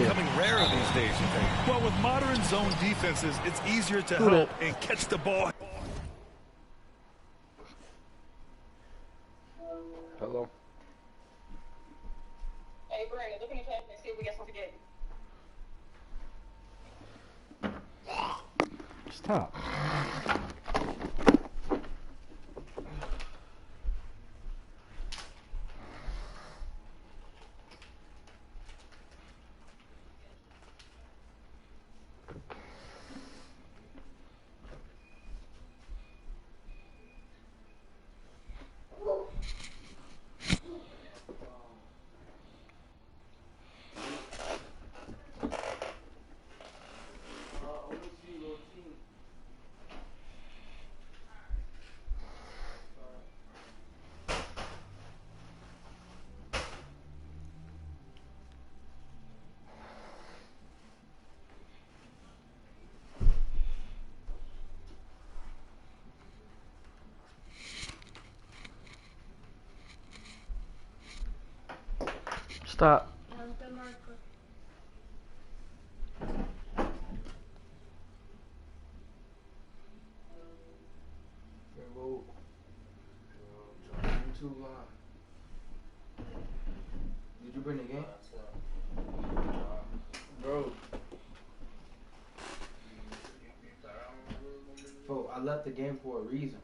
becoming rarer these days, you think? Well, with modern zone defenses, it's easier to help and catch the ball. Hello. Hey, Brandon, look in the cabinet and see if we got something to get. Stop. Stop. Did you bring the game? Bro. Bro, I left the game for a reason.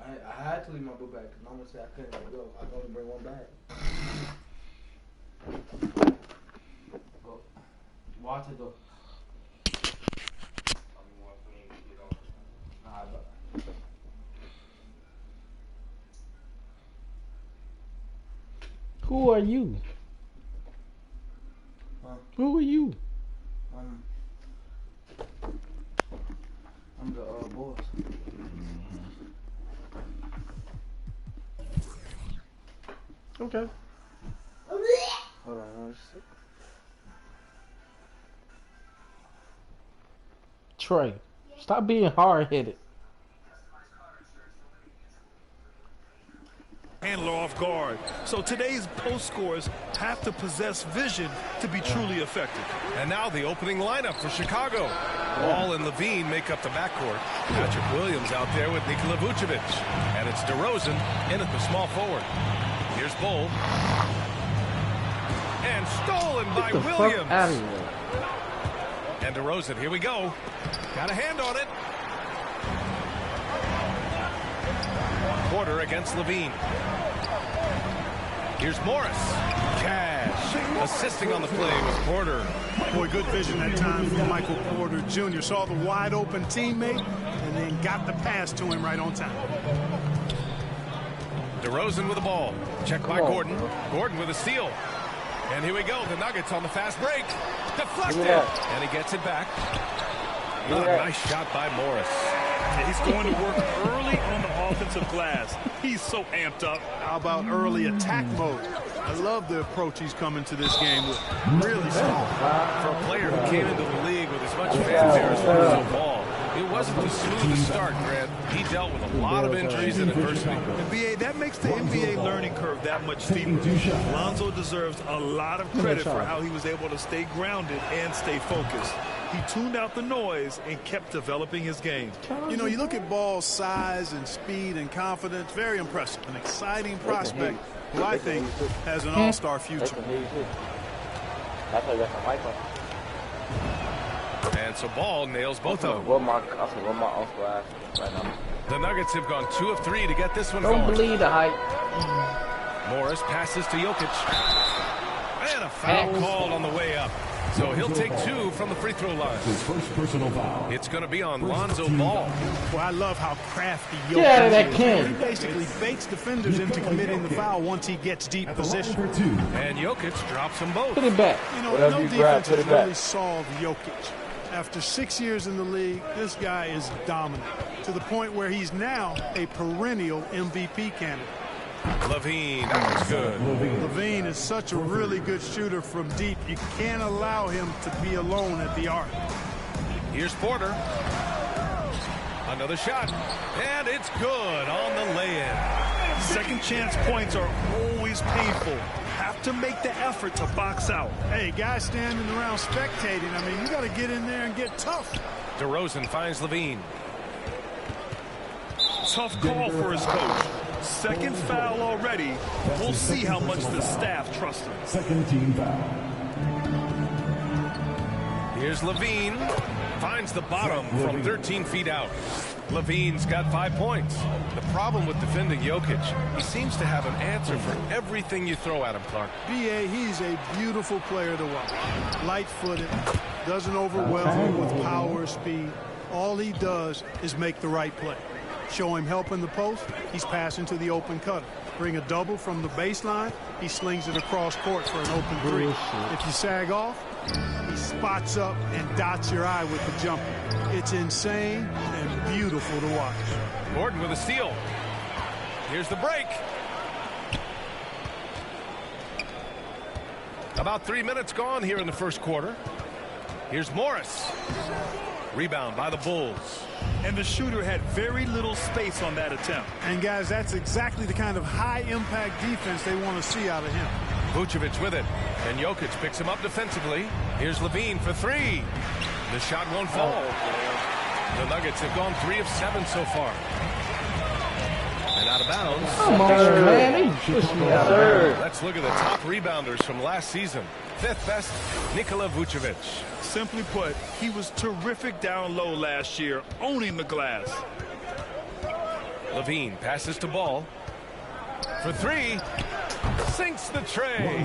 I had to leave my book bag because Mama said I couldn't go. I could only bring one bag. Go. Watch it though. Alright, bye. Who are you? Huh? Who are you? I'm the boss. Okay. Hold on. Trey, stop being hard-headed. Handler off guard. So today's post scorers have to possess vision to be truly effective. And now the opening lineup for Chicago. Ball and Levine make up the backcourt. Patrick Williams out there with Nikola Vucevic. And it's DeRozan in at the small forward. Here's Bull. And stolen by Williams. Out of here. And DeRozan, here we go. Got a hand on it. Porter against Levine. Here's Morris. Cash. Assisting on the play was Porter. Boy, good vision that time from Michael Porter Jr. Saw the wide open teammate and then got the pass to him right on time. DeRozan with the ball. Checked by Gordon. Gordon with a steal. And here we go. The Nuggets on the fast break. Deflected. And he gets it back. Nice shot by Morris. He's going to work early on the offensive glass. He's so amped up. How about early attack mode? I love the approach he's coming to this game with. Really strong. For a player who came into the league with as much fanfare as Lonzo Ball, it wasn't the smoothest start, Grant. He dealt with a lot of injuries and adversity. NBA, that makes the NBA learning curve that much steeper. Lonzo deserves a lot of credit for how he was able to stay grounded and stay focused. He tuned out the noise and kept developing his game. You know, you look at Ball's size and speed and confidence, very impressive. An exciting prospect who I think has an all-star future. And so Ball nails both of them. The Nuggets have gone 2 of 3 to get this one going. Don't believe the hype. Morris passes to Jokic. And a foul called on the way up. So he'll take 2 from the free throw line. His first personal foul. It's going to be on Lonzo Ball. Well, I love how crafty Jokic Get out of that can. He basically baits defenders into committing the foul once he gets deep position. And Jokic drops them both. Put it back. You know, no defense has really solved Jokic. After 6 years in the league, this guy is dominant to the point where he's now a perennial MVP candidate. Levine, that was good. Levine is such a really good shooter from deep. You can't allow him to be alone at the arc. Here's Porter. Another shot, and it's good on the lay-in. Second chance points are always painful. Have to make the effort to box out. Hey, guys standing around spectating. I mean, you got to get in there and get tough. DeRozan finds Levine. Tough call for his coach. Second foul already. We'll see how much the staff trusts him. Second team foul. Here's Levine. Finds the bottom from 13 feet out. Levine's got 5 points. The problem with defending Jokic, he seems to have an answer for everything you throw at him, Clark. B.A., he's a beautiful player to watch. Light-footed, doesn't overwhelm with power, speed. All he does is make the right play. Show him help in the post, he's passing to the open cutter. Bring a double from the baseline, he slings it across court for an open three. If you sag off, he spots up and dots your eye with the jumper. It's insane and beautiful to watch. Gordon with a steal. Here's the break. About 3 minutes gone here in the first quarter. Here's Morris. Rebound by the Bulls. And the shooter had very little space on that attempt. And guys, that's exactly the kind of high-impact defense they want to see out of him. Vucevic with it, and Jokic picks him up defensively. Here's Levine for three. The shot won't fall. The Nuggets have gone 3 of 7 so far. And out of bounds. Come on, man. They push me out. Let's look at the top rebounders from last season. 5th best, Nikola Vucevic. Simply put, he was terrific down low last year, owning the glass. Levine passes to Ball. For three. Sinks the tray.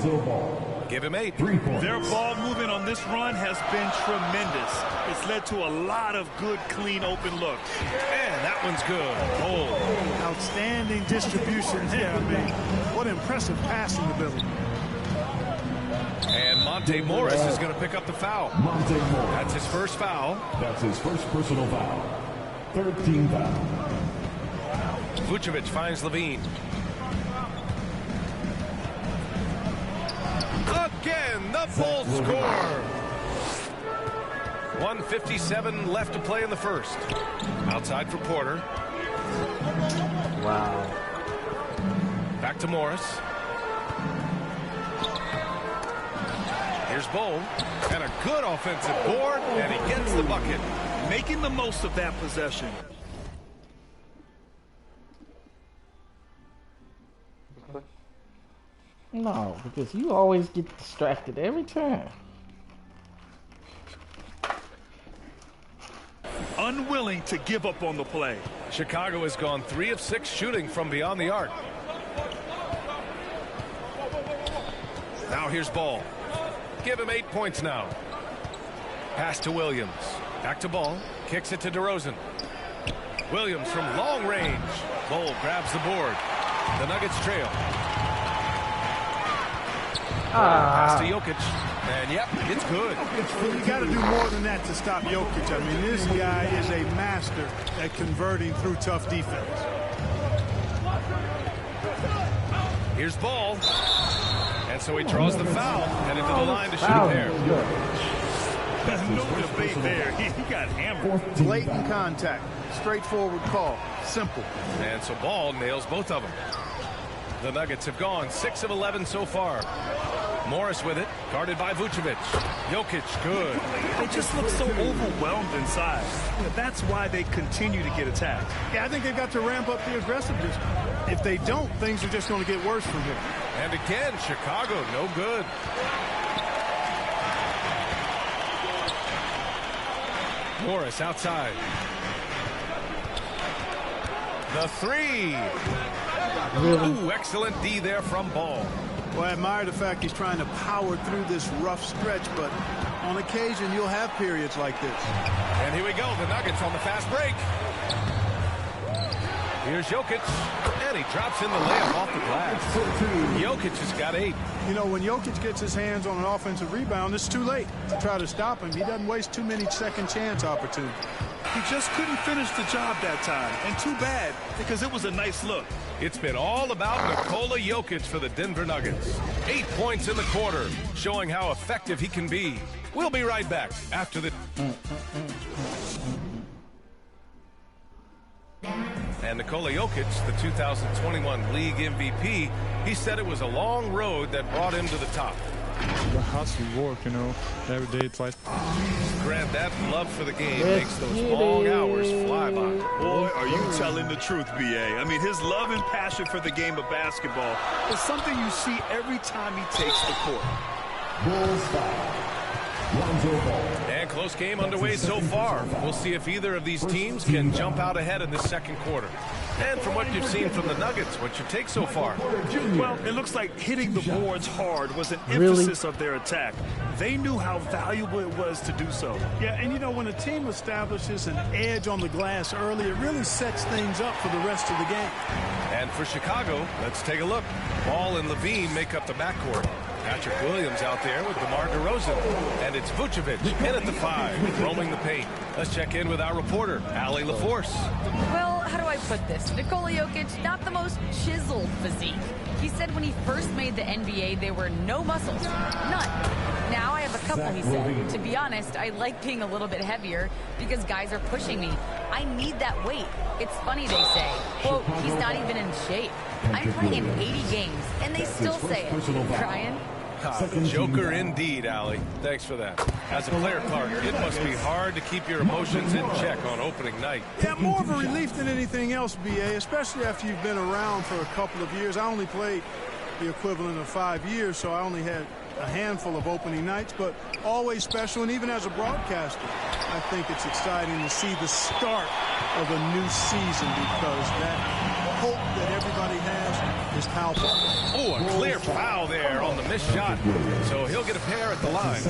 Give him 8. Their ball movement on this run has been tremendous. It's led to a lot of good, clean, open looks. And that one's good. Hold. Outstanding distribution there. I mean, what impressive passing ability. And Monte Morris is going to pick up the foul. Monte Morris. That's his first foul. That's his first personal foul. 3rd team foul. Vucevic finds Levine. Again, the Bulls score. 1:57 left to play in the first. Outside for Porter. Wow. Back to Morris. Here's Bol. And a good offensive board, and he gets the bucket. Making the most of that possession. No, because you always get distracted every time. Unwilling to give up on the play. Chicago has gone 3 of 6 shooting from beyond the arc. Now here's Ball. Give him 8 points now. Pass to Williams. Back to Ball. Kicks it to DeRozan. Williams from long range. Ball grabs the board. The Nuggets trail. Pass to Jokic. And yep, it's good. You got to do more than that to stop Jokic. I mean, this guy is a master at converting through tough defense. Here's Ball. And so he draws the foul. Headed to the line to shoot a pair. No debate there. He got hammered. Blatant contact. Straightforward call. Simple. And so Ball nails both of them. The Nuggets have gone 6 of 11 so far. Morris with it, guarded by Vucevic. Jokic, good. They just look so overwhelmed inside. That's why they continue to get attacked. Yeah, I think they've got to ramp up the aggressiveness. If they don't, things are just going to get worse from here. And again, Chicago, no good. Morris outside. The three. Ooh, excellent D there from Ball. Well, I admire the fact he's trying to power through this rough stretch, but on occasion you'll have periods like this. And here we go, the Nuggets on the fast break. Here's Jokic, and he drops in the layup off the glass. Jokic has got 8. You know, when Jokic gets his hands on an offensive rebound, it's too late to try to stop him. He doesn't waste too many second chance opportunities. He just couldn't finish the job that time, and too bad, because it was a nice look. It's been all about Nikola Jokic for the Denver Nuggets. 8 points in the quarter, showing how effective he can be. We'll be right back after the... And Nikola Jokic, the 2021 league MVP, he said it was a long road that brought him to the top. The hustle work, you know, every day twice. Grant, that love for the game makes those long hours fly by. Boy, are you telling the truth, B.A. I mean, his love and passion for the game of basketball is something you see every time he takes the court. Bulls foul. Lonzo Ball. And close game underway so far. We'll see if either of these teams can jump out ahead in the second quarter. And from what you've seen from the Nuggets, what's your take so far? Well, it looks like hitting the boards hard was an emphasis of their attack. They knew how valuable it was to do so. Yeah, and you know, when a team establishes an edge on the glass early, it really sets things up for the rest of the game. And for Chicago, let's take a look. Ball and Levine make up the backcourt. Patrick Williams out there with DeMar DeRozan. And it's Vucevic in at the 5, roaming the paint. Let's check in with our reporter, Allie LaForce. Well, how do I put this? Nikola Jokic, not the most chiseled physique. He said when he first made the NBA, there were no muscles. None. Now I have a couple, he said. To be honest, I like being a little bit heavier because guys are pushing me. I need that weight. It's funny they say, quote, he's not even in shape. I'm playing 80 games, and they still say it. Brian? Joker indeed, Allie. Thanks for that. As a player, Clark, it must be hard to keep your emotions in check on opening night. Yeah, more of a relief than anything else, B.A., especially after you've been around for a couple of years. I only played the equivalent of 5 years, so I only had a handful of opening nights, but always special. And even as a broadcaster, I think it's exciting to see the start of a new season because that hope that everybody has is palpable. Oh, a clear foul there on the missed shot. So he'll get a pair at the line.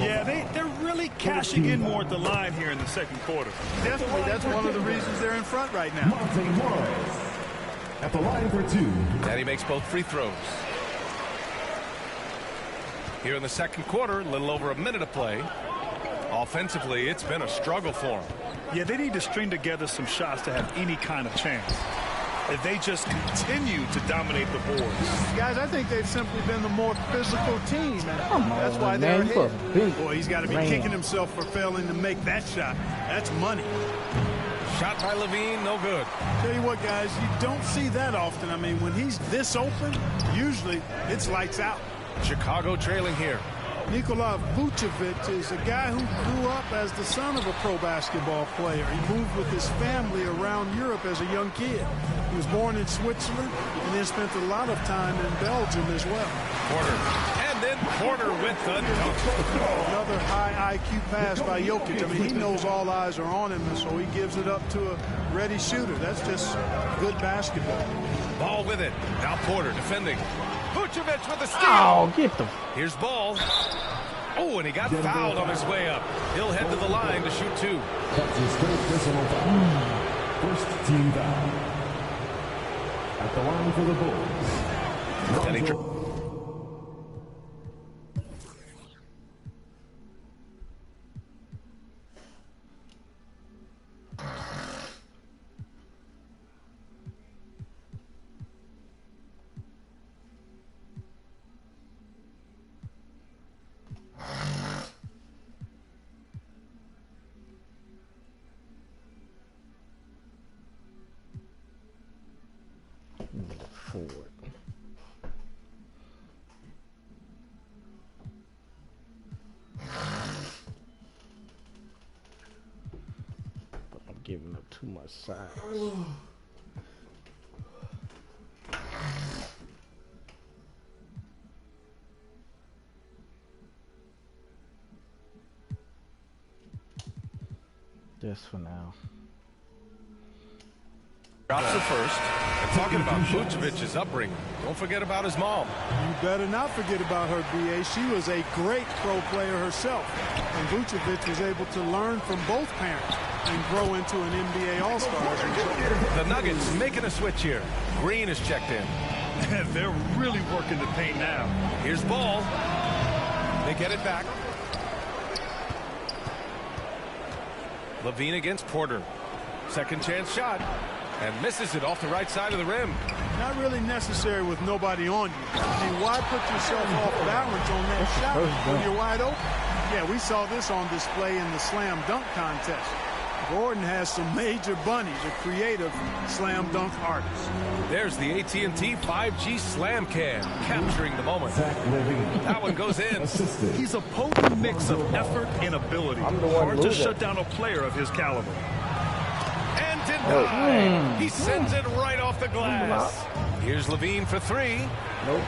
Yeah, they're really cashing in more at the line here in the second quarter. Definitely, that's one of the reasons they're in front right now. Monte Morris at the line for 2. And he makes both free throws. Here in the second quarter, a little over a minute of play. Offensively, it's been a struggle for him. Yeah, they need to string together some shots to have any kind of chance. If they just continue to dominate the boards. Guys, I think they've simply been the more physical team. And that's why they're ahead. Boy, he's got to be kicking himself for failing to make that shot. That's money. Shot by Levine, no good. Tell you what, guys, you don't see that often. I mean, when he's this open, usually it's lights out. Chicago trailing here. Nikola Vucevic is a guy who grew up as the son of a pro basketball player. He moved with his family around Europe as a young kid. He was born in Switzerland and then spent a lot of time in Belgium as well. Porter. And then Porter with the dunk. Another high IQ pass by Jokic. I mean, he knows all eyes are on him, and so he gives it up to a ready shooter. That's just good basketball. Ball with it. Now Porter defending. Vucevic with the steal. Oh, get the... Here's Ball. Oh, and he got fouled on his way up. He'll head to the line to shoot 2. That's his third personal foul. First team foul. At the line for the Bulls. And he forward. But I'm giving up too much size. Just for now. drops the first. And talking about Vucevic's upbringing, don't forget about his mom. You better not forget about her, B.A. She was a great pro player herself. And Vucevic was able to learn from both parents and grow into an NBA All-Star. The Nuggets making a switch here. Green is checked in. They're really working the paint now. Here's Ball. They get it back. Levine against Porter. Second chance shot. And misses it off the right side of the rim. Not really necessary with nobody on you. I mean, why put yourself off balance on that shot when you're wide open? Yeah, we saw this on display in the slam dunk contest. Gordon has some major bunnies, a creative slam dunk artist. There's the AT&T 5G Slam Cam, capturing the moment. That one goes in. He's a potent mix of effort and ability. Hard to shut down a player of his caliber. And denied. He sends it right off the glass. Here's Levine for three.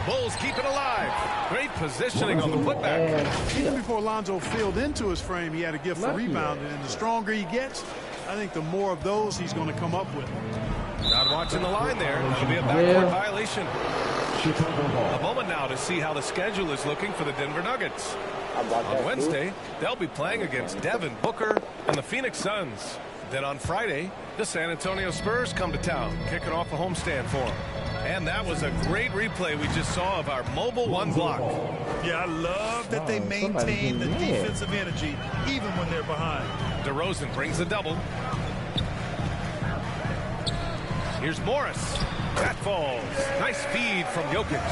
Bulls keep it alive. Great positioning on the putback. Even before Lonzo filled into his frame, he had a gift for rebounding, and the stronger he gets, I think the more of those he's going to come up with. Not watching the line there. It'll be a backcourt violation. A moment now to see how the schedule is looking for the Denver Nuggets. On Wednesday, they'll be playing against Devin Booker and the Phoenix Suns. Then on Friday, the San Antonio Spurs come to town, kicking off a homestand for them. And that was a great replay we just saw of our mobile one block. Yeah, I love that they maintain the defensive energy even when they're behind. DeRozan brings the double. Here's Morris. That falls. Nice feed from Jokic.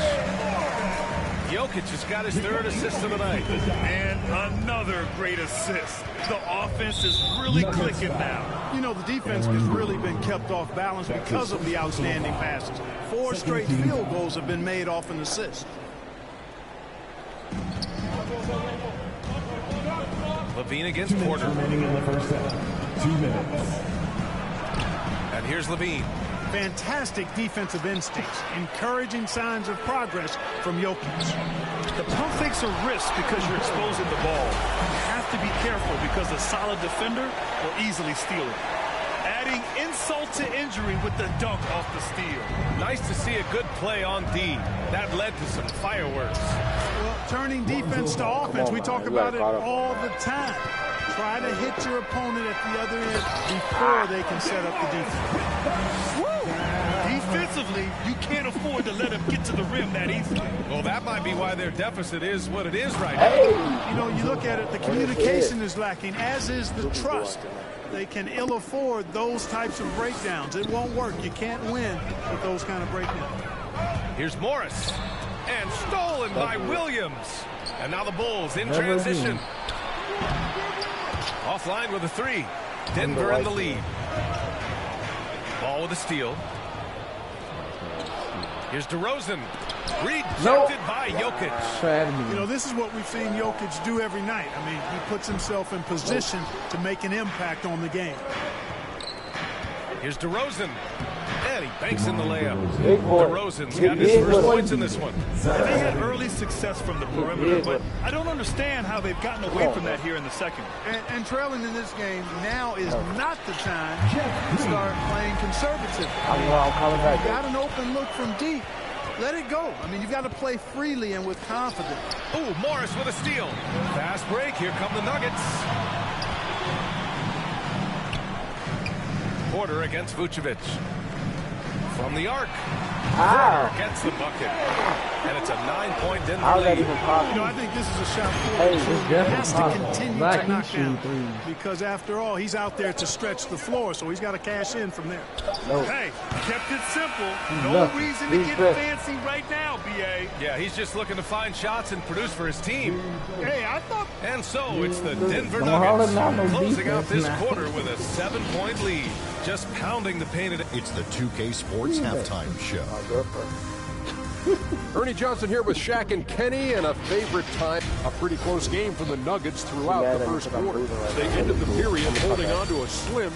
Jokic has got his third assist of the night. And another great assist. The offense is really clicking now. You know, the defense has really been kept off balance because of the outstanding passes. 4 straight field goals have been made off an assist. Levine against Porter. Remaining in the first half. 2 minutes. And here's Levine. Fantastic defensive instincts, encouraging signs of progress from Jokic. The pump fakes are risk because you're exposing the ball. You have to be careful because a solid defender will easily steal it. Adding insult to injury with the dunk off the steal. Nice to see a good play on D. That led to some fireworks. Well, turning defense to offense, we talk about it all the time. Try to hit your opponent at the other end before they can set up the defense. Woo! Defensively, you can't afford to let them get to the rim that easily. Well, that might be why their deficit is what it is right now. You know, you look at it, the communication is lacking, as is the trust. They can ill afford those types of breakdowns. It won't work. You can't win with those kind of breakdowns. Here's Morris. And stolen by Williams. And now the Bulls in transition. Offline with a three. Denver in the lead. Ball with a steal. Here's DeRozan. Rejected by Jokic. You know, this is what we've seen Jokic do every night. I mean, he puts himself in position to make an impact on the game. Here's DeRozan. And he banks in the layup. DeRozan's got his first points in this one. They had early success from the perimeter, but I don't understand how they've gotten away from that here in the second. And trailing in this game, now is not the time to start playing conservative. You got an open look from deep. Let it go. I mean, you've got to play freely and with confidence. Oh, Morris with a steal. Fast break. Here come the Nuggets. Porter against Vucevic. From the arc. Porter gets the bucket. And it's a 9-point Denver lead. You know, I think this is a shot Porter has to continue to knock down. Because after all, he's out there to stretch the floor, so he's got to cash in from there. Hey, kept it simple. No reason to get fancy right now, B.A. Yeah, he's just looking to find shots and produce for his team. Hey, I thought... And so it's the Denver Nuggets closing out this quarter with a 7-point lead. Just pounding the paint. It's the 2K Sports Halftime Show. Ernie Johnson here with Shaq and Kenny, and a favorite time. A pretty close game for the Nuggets throughout the first quarter. They ended the period holding on to a slim.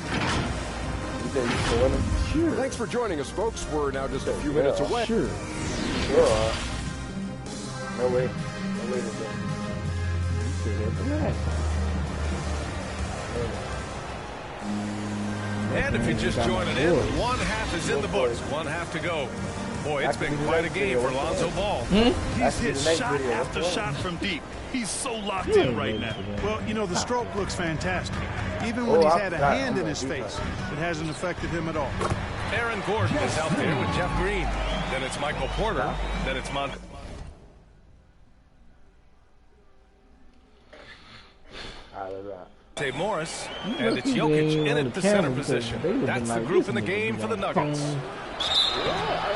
Thanks for joining us, folks. We're now just a few minutes away. No way. No way And if you're just joining in, one half is in the books. One half to go. Boy, it's been quite a game for Lonzo Ball. He's hit shot after shot from deep. He's so locked in right now. Well, you know, the stroke looks fantastic. Even when he's had a hand in his face, it hasn't affected him at all. Aaron Gordon is out there with Jeff Green. Then it's Michael Porter. Then it's Monte Morris. And it's Jokic in at the center position. That's the group in the game for the Nuggets.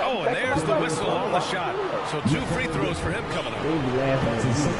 Oh, and there's the whistle on the shot. So 2 free throws for him coming up.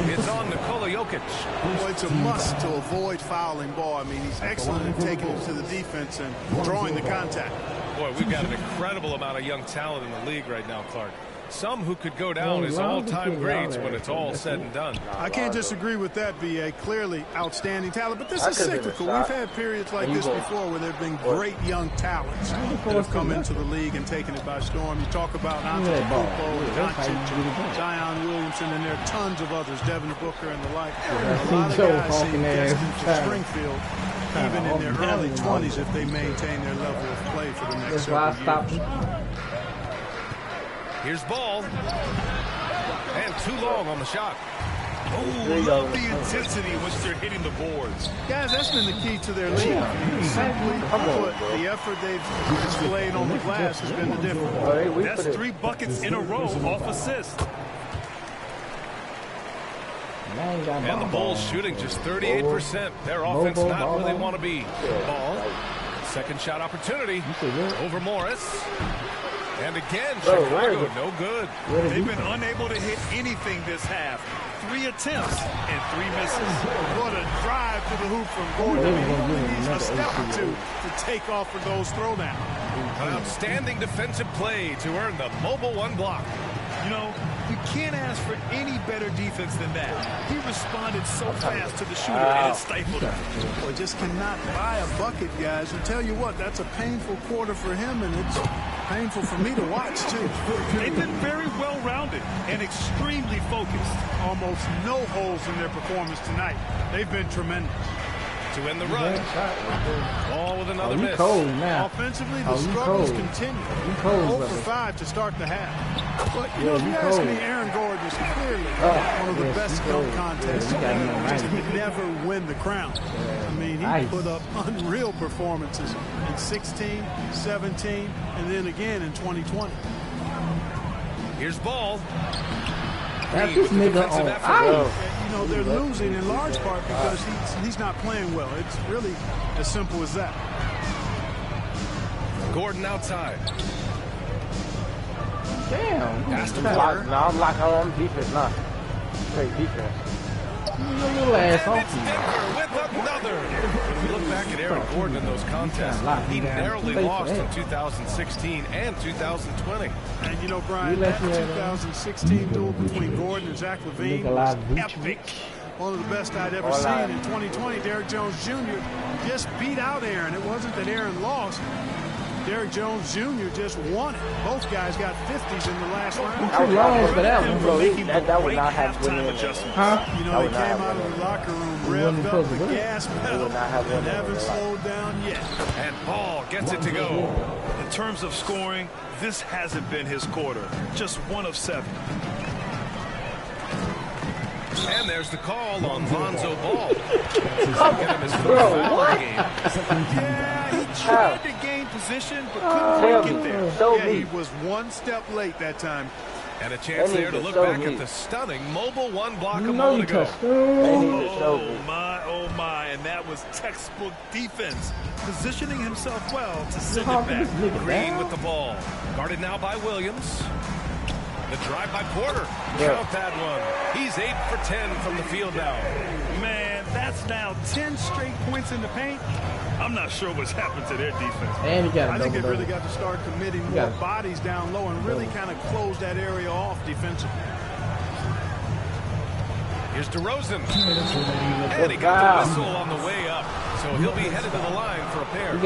It's on Nikola Jokic. Well, it's a must to avoid fouling ball. I mean, he's excellent at taking it to the defense and drawing the contact. Boy, we've got an incredible amount of young talent in the league right now, Clark. Some who could go down as all-time greats when it's all said and done. I can't disagree with that, B.A. Clearly outstanding talent, but this is cyclical. We've had periods like this before where there have been great young talents that have come into the league and taken it by storm. You talk about Antetokounmpo, Doncic, Zion Williamson, and there are tons of others, Devin Booker and the like. A lot of guys seem destined for Springfield, even in their early 20s, if they maintain their level of play for the next several years. Here's Ball. And too long on the shot. Oh, love the intensity in which they're hitting the boards. Guys, that's been the key to their lead. Simply put, the effort they've displayed on the glass has been the difference. That's 3 buckets in a row off assist. And the Bulls shooting just 38%. Their offense not where they want to be. Ball. Second shot opportunity. Over Morris. And again, Chicago, no good. They've been unable to hit anything this half. 3 attempts and 3 misses. What a drive to the hoop from Gordon. He only needs a step or two to take off for those throwdowns. An outstanding defensive play to earn the Mobile One block. You know, you can't ask for any better defense than that. He responded so fast to the shooter and it stifled him. Boy, just cannot buy a bucket, guys. And tell you what, that's a painful quarter for him, and it's painful for me to watch, too. They've been very well-rounded and extremely focused. Almost no holes in their performance tonight. They've been tremendous. To end the run. Ball with another miss. Cold now. Offensively, the struggles continue. 0 for 5 to start the half. But, you know, if you ask me, Aaron Gordon is clearly one of the best dunk contests. Just never win the crown. I mean, he put up unreal performances in 16, 17, and then again in 2020. Here's Ball. That's this nigga on ice. You know, they're losing in large part because he's not playing well. It's really as simple as that. Gordon outside. Damn. Pass to Porter. No, I'm locked on defense now. Straight defense. Little ass and it's Denver with another. When we look back at Aaron Gordon in those contests, he narrowly lost in 2016 and 2020. And you know, Brian, that 2016 duel between Gordon and Zach LaVine was epic. One of the best I'd ever seen. In 2020, Derrick Jones Jr. just beat out Aaron. It wasn't that Aaron lost. Derrick Jones Jr. just won it. Both guys got 50s in the last round. Too long for that one, bro. That would not have been adjustment. Huh? You know, they came out of the locker room, revved up the gas pedal, and haven't slowed down yet. And Ball gets it to go. In terms of scoring, this hasn't been his quarter. Just 1 of 7. And there's the call on Lonzo Ball. Get him his first foul of the game. Yeah, he tried to gain position, but couldn't quite get there. Yeah, he was 1 step late that time. And a chance there to look back at the stunning Mobile One block a moment ago. Oh my, and that was textbook defense. Positioning himself well to send it back. Green with the ball. Guarded now by Williams. The drive by Porter. Count that one. He's 8 for 10 from the field now. Man, that's now 10 straight points in the paint. I'm not sure what's happened to their defense. And he got I think they've really got to start committing more bodies down low and really kind of close that area off defensively. Here's DeRozan. And he got the whistle on the way up. So he'll be headed to the line for a pair.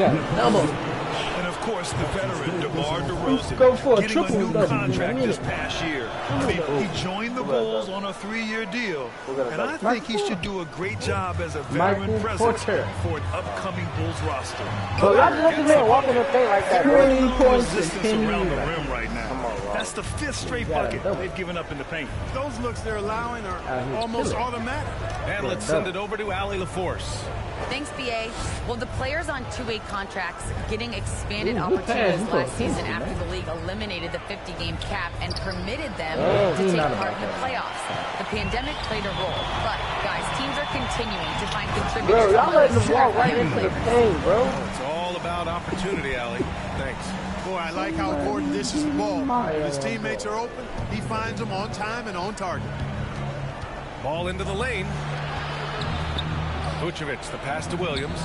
And of course, the veteran DeMar DeRozan getting a new contract this past year. I mean, he joined the Bulls on a 3-year deal, and I think he should do a great job as a veteran presence for an upcoming Bulls roster. So y'all just let this man walk in the paint like that, bro. No resistance around the rim right now. That's the 5th straight bucket they've given up in the paint. Those looks they're allowing are almost automatic. And let's send it over to Allie LaForce. Thanks, BA. Well, the players on 2-way contracts getting expanded opportunities last season after the league eliminated the 50-game cap and permitted them to take part in the playoffs. The pandemic played a role, but guys, teams are continuing to find contributors. Bro, y'all letting them walk right into the paint, bro. It's all about opportunity, Allie. Thanks. Boy, I like how Gordon dishes the ball. If his teammates are open, he finds them on time and on target. Ball into the lane. Vucevic, the pass to Williams.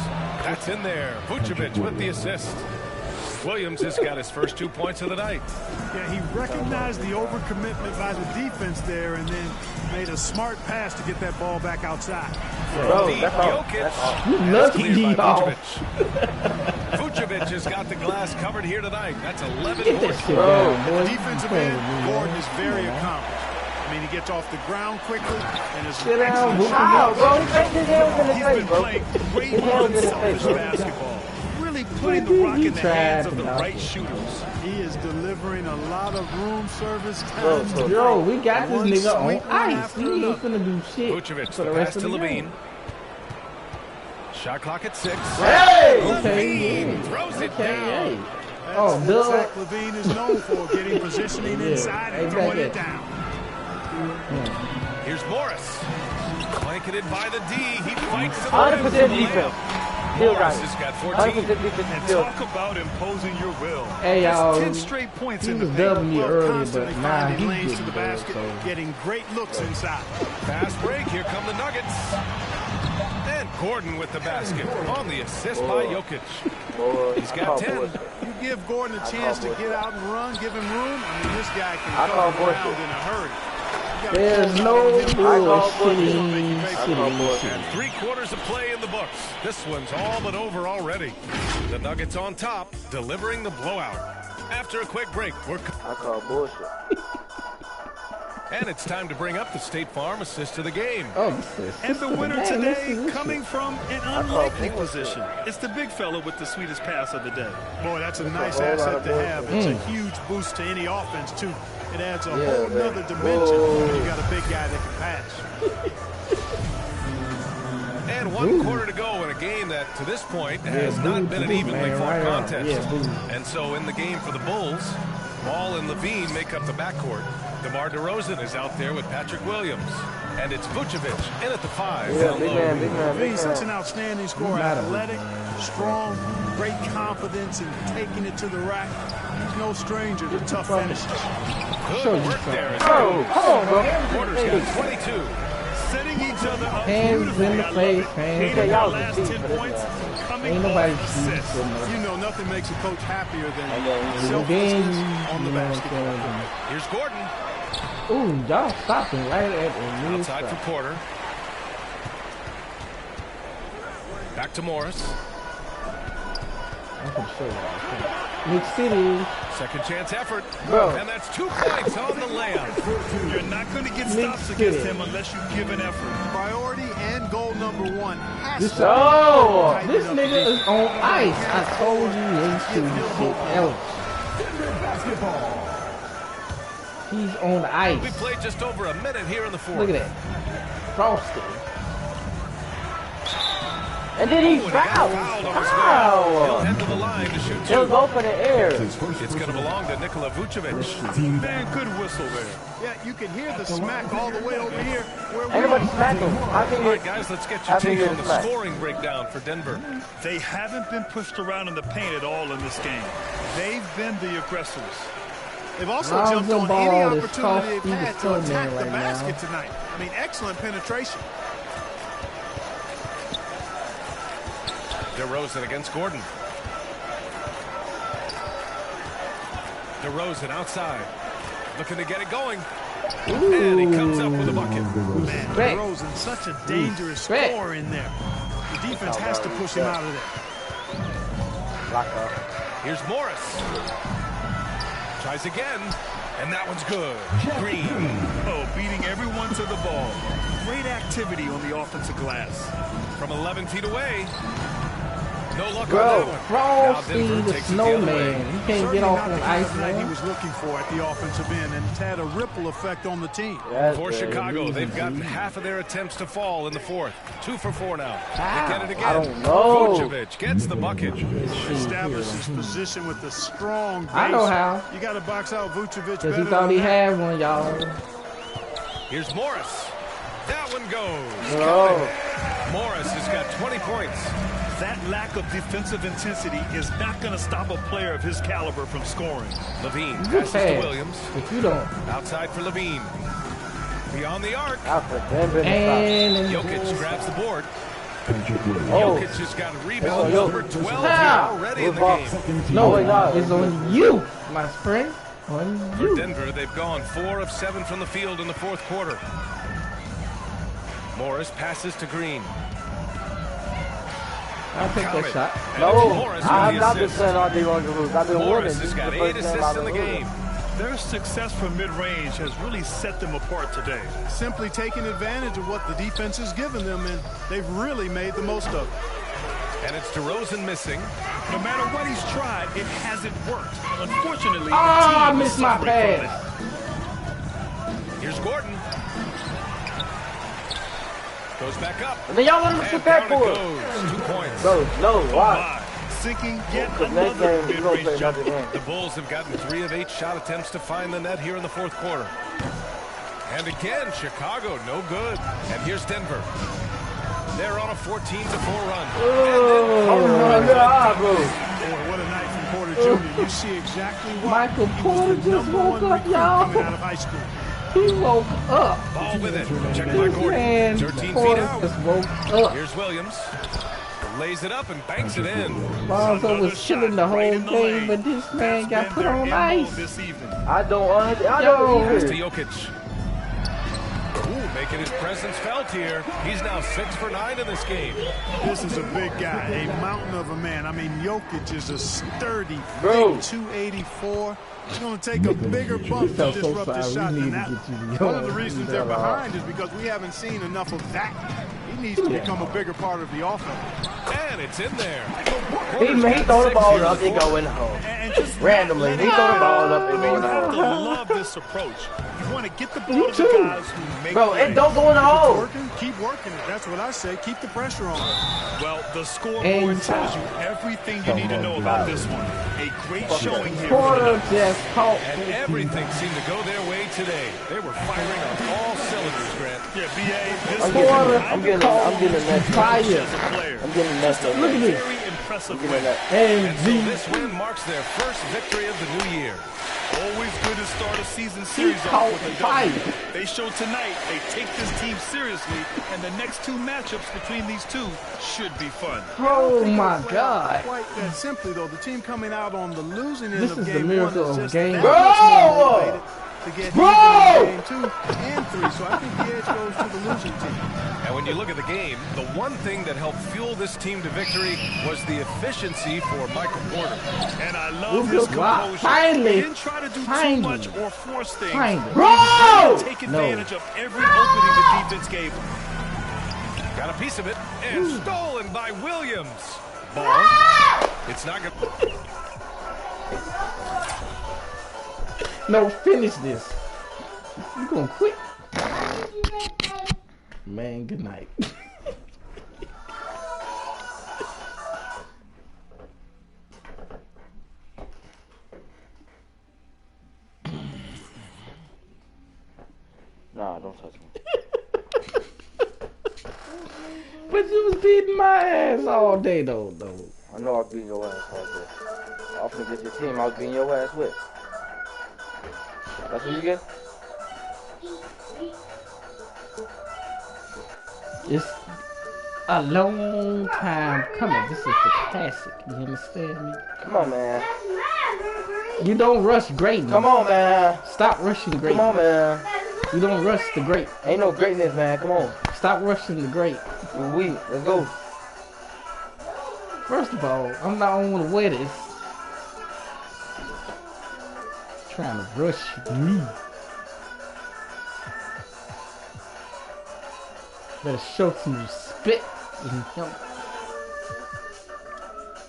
That's in there. Vucevic with the assist. Williams has got his first 2 points of the night. Yeah, he recognized the overcommitment by the defense there and then made a smart pass to get that ball back outside. Jokic. Lucky Cleared by y'all. Vucevic. Vucevic has got the glass covered here tonight. That's 11 Get that points. shit down, boy. Defensive end, Gordon is very accomplished. I mean, he gets off the ground quickly and is Sit down, Vucevic. Wow, bro, he faked his hands in the He's face, been bro. playing great His hands in the unselfish face, bro. basketball. Really putting the rock in the hands of the right shooters. He is delivering a lot of room service Bro, time. Yo, we got this One nigga on sweet one ice. after He ain't another. finna do shit Vucevic, for the the pass rest of to the Levine. game. Shot clock at 6. Hey! Levine Okay, yeah. throws it Okay, down. hey. That's Oh, what duh. Zach Levine is known for, getting positioning Yeah. inside and Hey, throwing back it here. down. Here's Morris. Blanketed by the D. He fights to the 100% rim. defense. Still got Morris it. has got 14. 100% defense And still. talk about imposing your will. Hey, That's y'all. 10 straight points He in the was paint. dubbing me Well, earlier, constantly but now finding he's lanes to getting the there, basket, so. getting great looks inside. Fast break. Here come the Nuggets. And Gordon with the basket on the assist by Jokic. He's got 10. You give Gordon a chance to get out and run, give him room. I mean, this guy can I call come bullshit. around in a hurry. You gotta There's close no out on him. bullshitting. And 3 quarters of play in the books. This one's all but over already. The Nuggets on top, delivering the blowout. After a quick break, I call bullshit. and it's time to bring up the State Farm assist of the game. Oh, this is- And the winner Man, today this is- coming from an unlikely position. It's the big fella with the sweetest pass of the day. Boy, that's a nice asset to have. It's a huge boost to any offense, too. It adds a whole nother dimension when you got a big guy that can pass. And 1 quarter to go in a game that, to this point, has not been an evenly fought contest. And so in the game for the Bulls, Ball and Levine make up the backcourt. DeMar DeRozan is out there with Patrick Williams. And it's Vucevic in at the 5. Yeah, big man, big man, big Levine's such an man. outstanding scorer, athletic, strong, great confidence in taking it to the rack. He's no stranger to tough finishes. Good work there. Oh, come on, bro. Quarters got 22. Setting each other up Hands beautifully. in the I love face, it. hands Gaining in the our face. last Y'all 10 can see points, for coming Ain't nobody off assists. cheating. You know, nothing makes a coach happier than Revenge, selflessness on you the know what I'm basketball. saying? Here's Gordon. Ooh, y'all stopping right at the knee Outside for stop. Porter. Back to Morris. I'm gonna show y'all. Nick City. Second chance effort. Bro. And that's 2 points on the layup. You're not going to get Nick stops against City. him unless you give an effort. Priority and goal number 1 has This, to oh, tighten this up nigga the is on ice. I told you into shit else. He's on We ice. played just over a minute here in the fourth. Look at that. Frosty. And then he Oh, and he got fouled. fouled on his way. He'll Wow. head to the line to shoot He'll 2. go for the air. It's going to belong to Nikola Vucevic. Man, good whistle there. Yeah, you can hear the smack all the way over here where we Anybody are. smack him? I think All right, it, guys, let's get your I think take on it's the back. scoring breakdown for Denver. They haven't been pushed around in the paint at all in this game. They've been the aggressors. They've also Lonzo jumped on Ball any is opportunity they've Frosty the had to Snowman attack the right now. basket tonight. I mean, excellent penetration. DeRozan against Gordon. DeRozan outside. Looking to get it going. And he comes up with a bucket. Man, Respect. DeRozan, such a dangerous Respect. scorer in there. The defense has to push him out of there. lock up. Here's Morris. Tries again. And that one's good. Green. Oh, beating everyone to the ball. Great activity on the offensive glass. From 11 feet away. No luck Bro, on that one. Now Frosty Denver the takes it the other way. Snowman. You can't Certainly get off not on the ice, kind of night he man. was looking for at the offensive end, and it's had a ripple effect on the team. That's For good. Chicago, they've gotten half of their attempts to fall in the fourth. 2 for 4 now. How? They get it again. I don't know. Vucevic gets the bucket. Establishes position with the strong base. I know how. You got to box out Vucevic Because better he thought than he that. had one, y'all. Here's Morris. That one goes. No. Morris has got 20 points. That lack of defensive intensity is not going to stop a player of his caliber from scoring. Levine passes to Williams. If you don't. Outside for Levine. Beyond the arc. And Jokic grabs the board. Oh. Jokic just got a rebound. Number 12 already in the game. No, it's on you, my friend. On For you. Denver, they've gone 4 of 7 from the field in the fourth quarter. Morris passes to Green. I'll take that shot. No, I'm not just saying all day long to lose. I've been Morris winning. has got 8 assists in the game. Their success from mid-range has really set them apart today. Simply taking advantage of what the defense has given them, and they've really made the most of it. And it's DeRozan missing. No matter what he's tried, it hasn't worked. Unfortunately, I missed my pass. Here's Gordon. Goes back up. And then y'all let him shoot that for it. 2 points. No, why? Sinking yet Next game, you don't play another game. The Bulls have gotten 3 of 8 shot attempts to find the net here in the fourth quarter. And again, Chicago, no good. And here's Denver. They're on a 14-4 run. Oh my God, bro. Boy, what a night from Porter Jr. You see exactly why. Michael He Porter was the just number woke one up, recruit y'all. coming out of high school. He woke up. Ball with it. Check by This Gordon. man, 13 feet Porter out. just woke up. Here's Williams. Lays it up and banks it in. Lonzo was chilling the whole game, but this man got put on ice. I don't Yo. Pass either. to Jokic. Ooh, making his presence felt here. He's now 6 for 9 in this game. This is a big guy, a mountain of a man. I mean, Jokic is a sturdy, Bro. big 284. It's going to take a bigger bump to felt so disrupt this sorry. shot We than need that. to get you to One of the go. reasons they're behind is because we haven't seen enough of that. He needs to become a bigger part of the offense. And it's in there. He throw the ball up, it go in the hole. Randomly, he throw the ball up, it go in the I hole. love this approach. You want to get the ball to the guys who make Bro, plays. it don't go in the hole. Keep working it. That's what I say. Keep the pressure on. Well, the scoreboard And tells you everything you need to know about this one. A great showing here. Porter just caught. And everything seemed to go their way today. They were firing on all cylinders, Grant. Yeah, B.A., this Porter, I'm getting that. fire. I'm getting that stuff. Look at this. very impressive Give me win. that. And so And this win marks their first victory of the new year. Always good to start a season series caught off with a fire. W. They show tonight they take this team seriously, and the next 2 matchups between these two should be fun. Oh my God. Quite that simply, though. The team coming out on the losing end This of is the game miracle one is of just game. that Bro! much more motivated to get Bro! even in game 2 and 3. So I think the edge goes to the losing team. And when you look at the game, the one thing that helped fuel this team to victory was the efficiency for Michael Porter. And I love his Wow. composure. Finally. He didn't try to do too much or force things. Finally. He Bro! Take advantage of every opening the defense gave him. Got a piece of it and stolen by Williams. Ball. It's not good. No, finish this. You gonna quit? Man, good night. Nah, don't touch me. But you was beating my ass all day though. I know I'll beat your ass all day. I'm finna get your team I'll beat your ass with. That's what you get? It's a long time coming. This is the classic. You understand me? Come on, man. You don't rush greatness. Come on, man. Stop rushing greatness. Come on, man. You don't rush the great. Ain't no greatness, man. Come on. Stop rushing the great. Let's go. First of all, I'm not on the wettest. Trying to rush me. Better show some respect.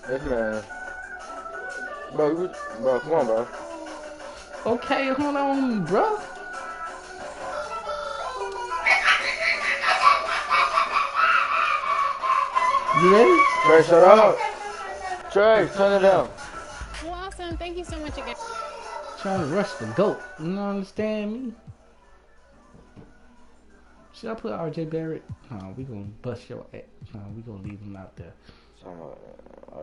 Yes, man. Bro, come on, bro. Okay, hold on, bro. You ready? Trey, shut up. Trey, turn it down. Well, awesome. Thank you so much again. Trying to rush the GOAT. You don't understand me? Should I put RJ Barrett? No, we gonna bust your ass. No, we gonna leave him out there. talking about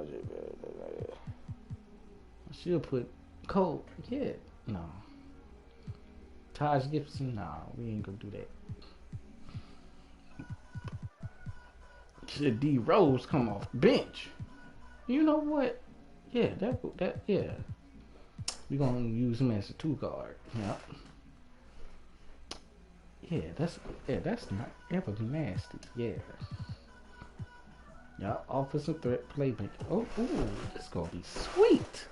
RJ Barrett. She'll put Cole. Yeah, no. Taj Gibson, nah, we ain't gonna do that. Should D Rose come off the bench? You know what? Yeah, yeah. We gonna use him as a 2 guard. Yeah. That's not ever nasty. Yeah. Yeah, offensive threat playmaker. Oh, ooh, it's gonna be sweet.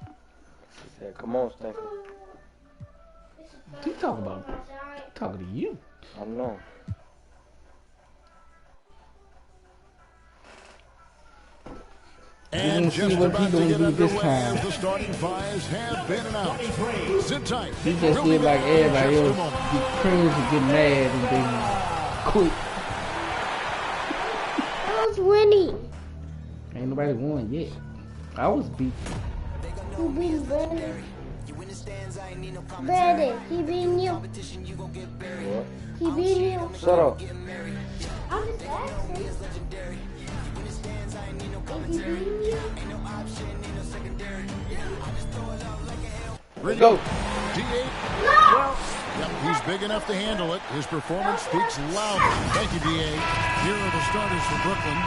She said, "Come on, Stinker." He talking to you. I know. And just about to get underway as the starting fives have been announced. Sit tight. He just did like everybody else. He cringe and get mad and then quit. I was winning. Ain't nobody won yet. I was beat. Who beat Brandon? Brandon, he beat you. What? He beat you. Shut up. I'm just asking. Let's go. D8. Well, yep, he's big enough to handle it. His performance speaks loudly. Thank you, D8. Here are the starters for Brooklyn.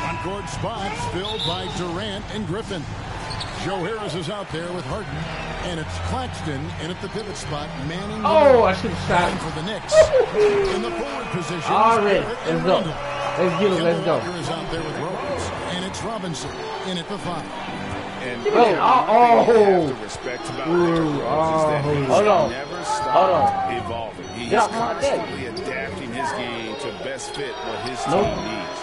On-court spots filled by Durant and Griffin. Joe Harris is out there with Harden. And it's Claxton in at the pivot spot, manning the I should have shot for the Knicks. In the forward position, already. Let's go. Let's get it. Let's go. Walker is out there with Rose. And it's Robinson in at the 5. And to respect about Hold on. Never stop evolving. He's Yeah, constantly adapting his game to best fit what his team needs.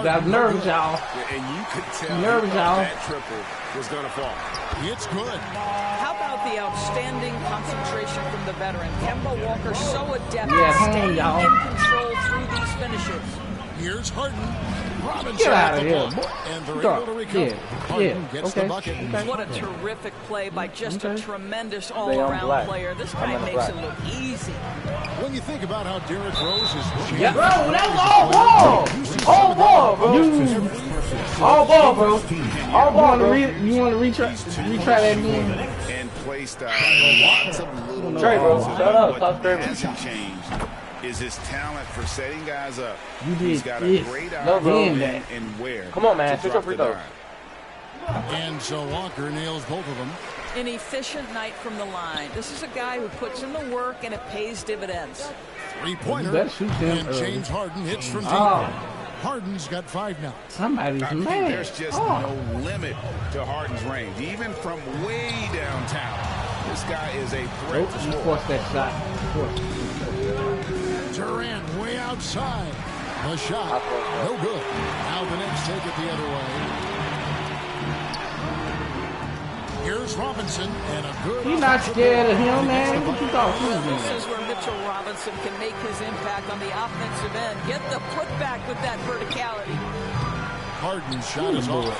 Got nerves, y'all. And you could tell Nerves, y'all. that triple was going to fall. It's good. How about the outstanding concentration from the veteran? Kemba Walker so adept Yeah, at staying y'all. in control through these finishes. Here's Harden. Robinson Get out at of the here. block, and they're able to recover. Harden gets the bucket. What a terrific play by just a tremendous Stay on all-around black. player. This I'm guy on the makes black. it look easy. When you think about how Derrick Rose is changed, Yeah, bro, that was all ball. All ball, bro. All ball, bro. All ball. You want to retry that again? And play style, lots of little Trey, bro, nuances. shut up. What Stop screaming. hasn't changed is his talent for setting guys up. You did He's got a this. great No, eye bro. on and where. Come on, man. to Shoot drop your free the throws. dime. and so Walker nails both of them. An efficient night from the line. This is a guy who puts in the work and it pays dividends. Three-pointer. You better shoot them And early. James Harden hits from deep. Oh. Harden's got 5 now. Somebody's I mean, mad. there's just no limit to Harden's range, even from way downtown. This guy is a threat Nope, to you score. forced that shot. Durant way outside. The shot, no good. Now the Knicks take it the other way. Here's Robinson and a good. He not scared of him, man. What you thought he was This doing? is where Mitchell Robinson can make his impact on the offensive end. Get the putback with that verticality. Harden's shot is off.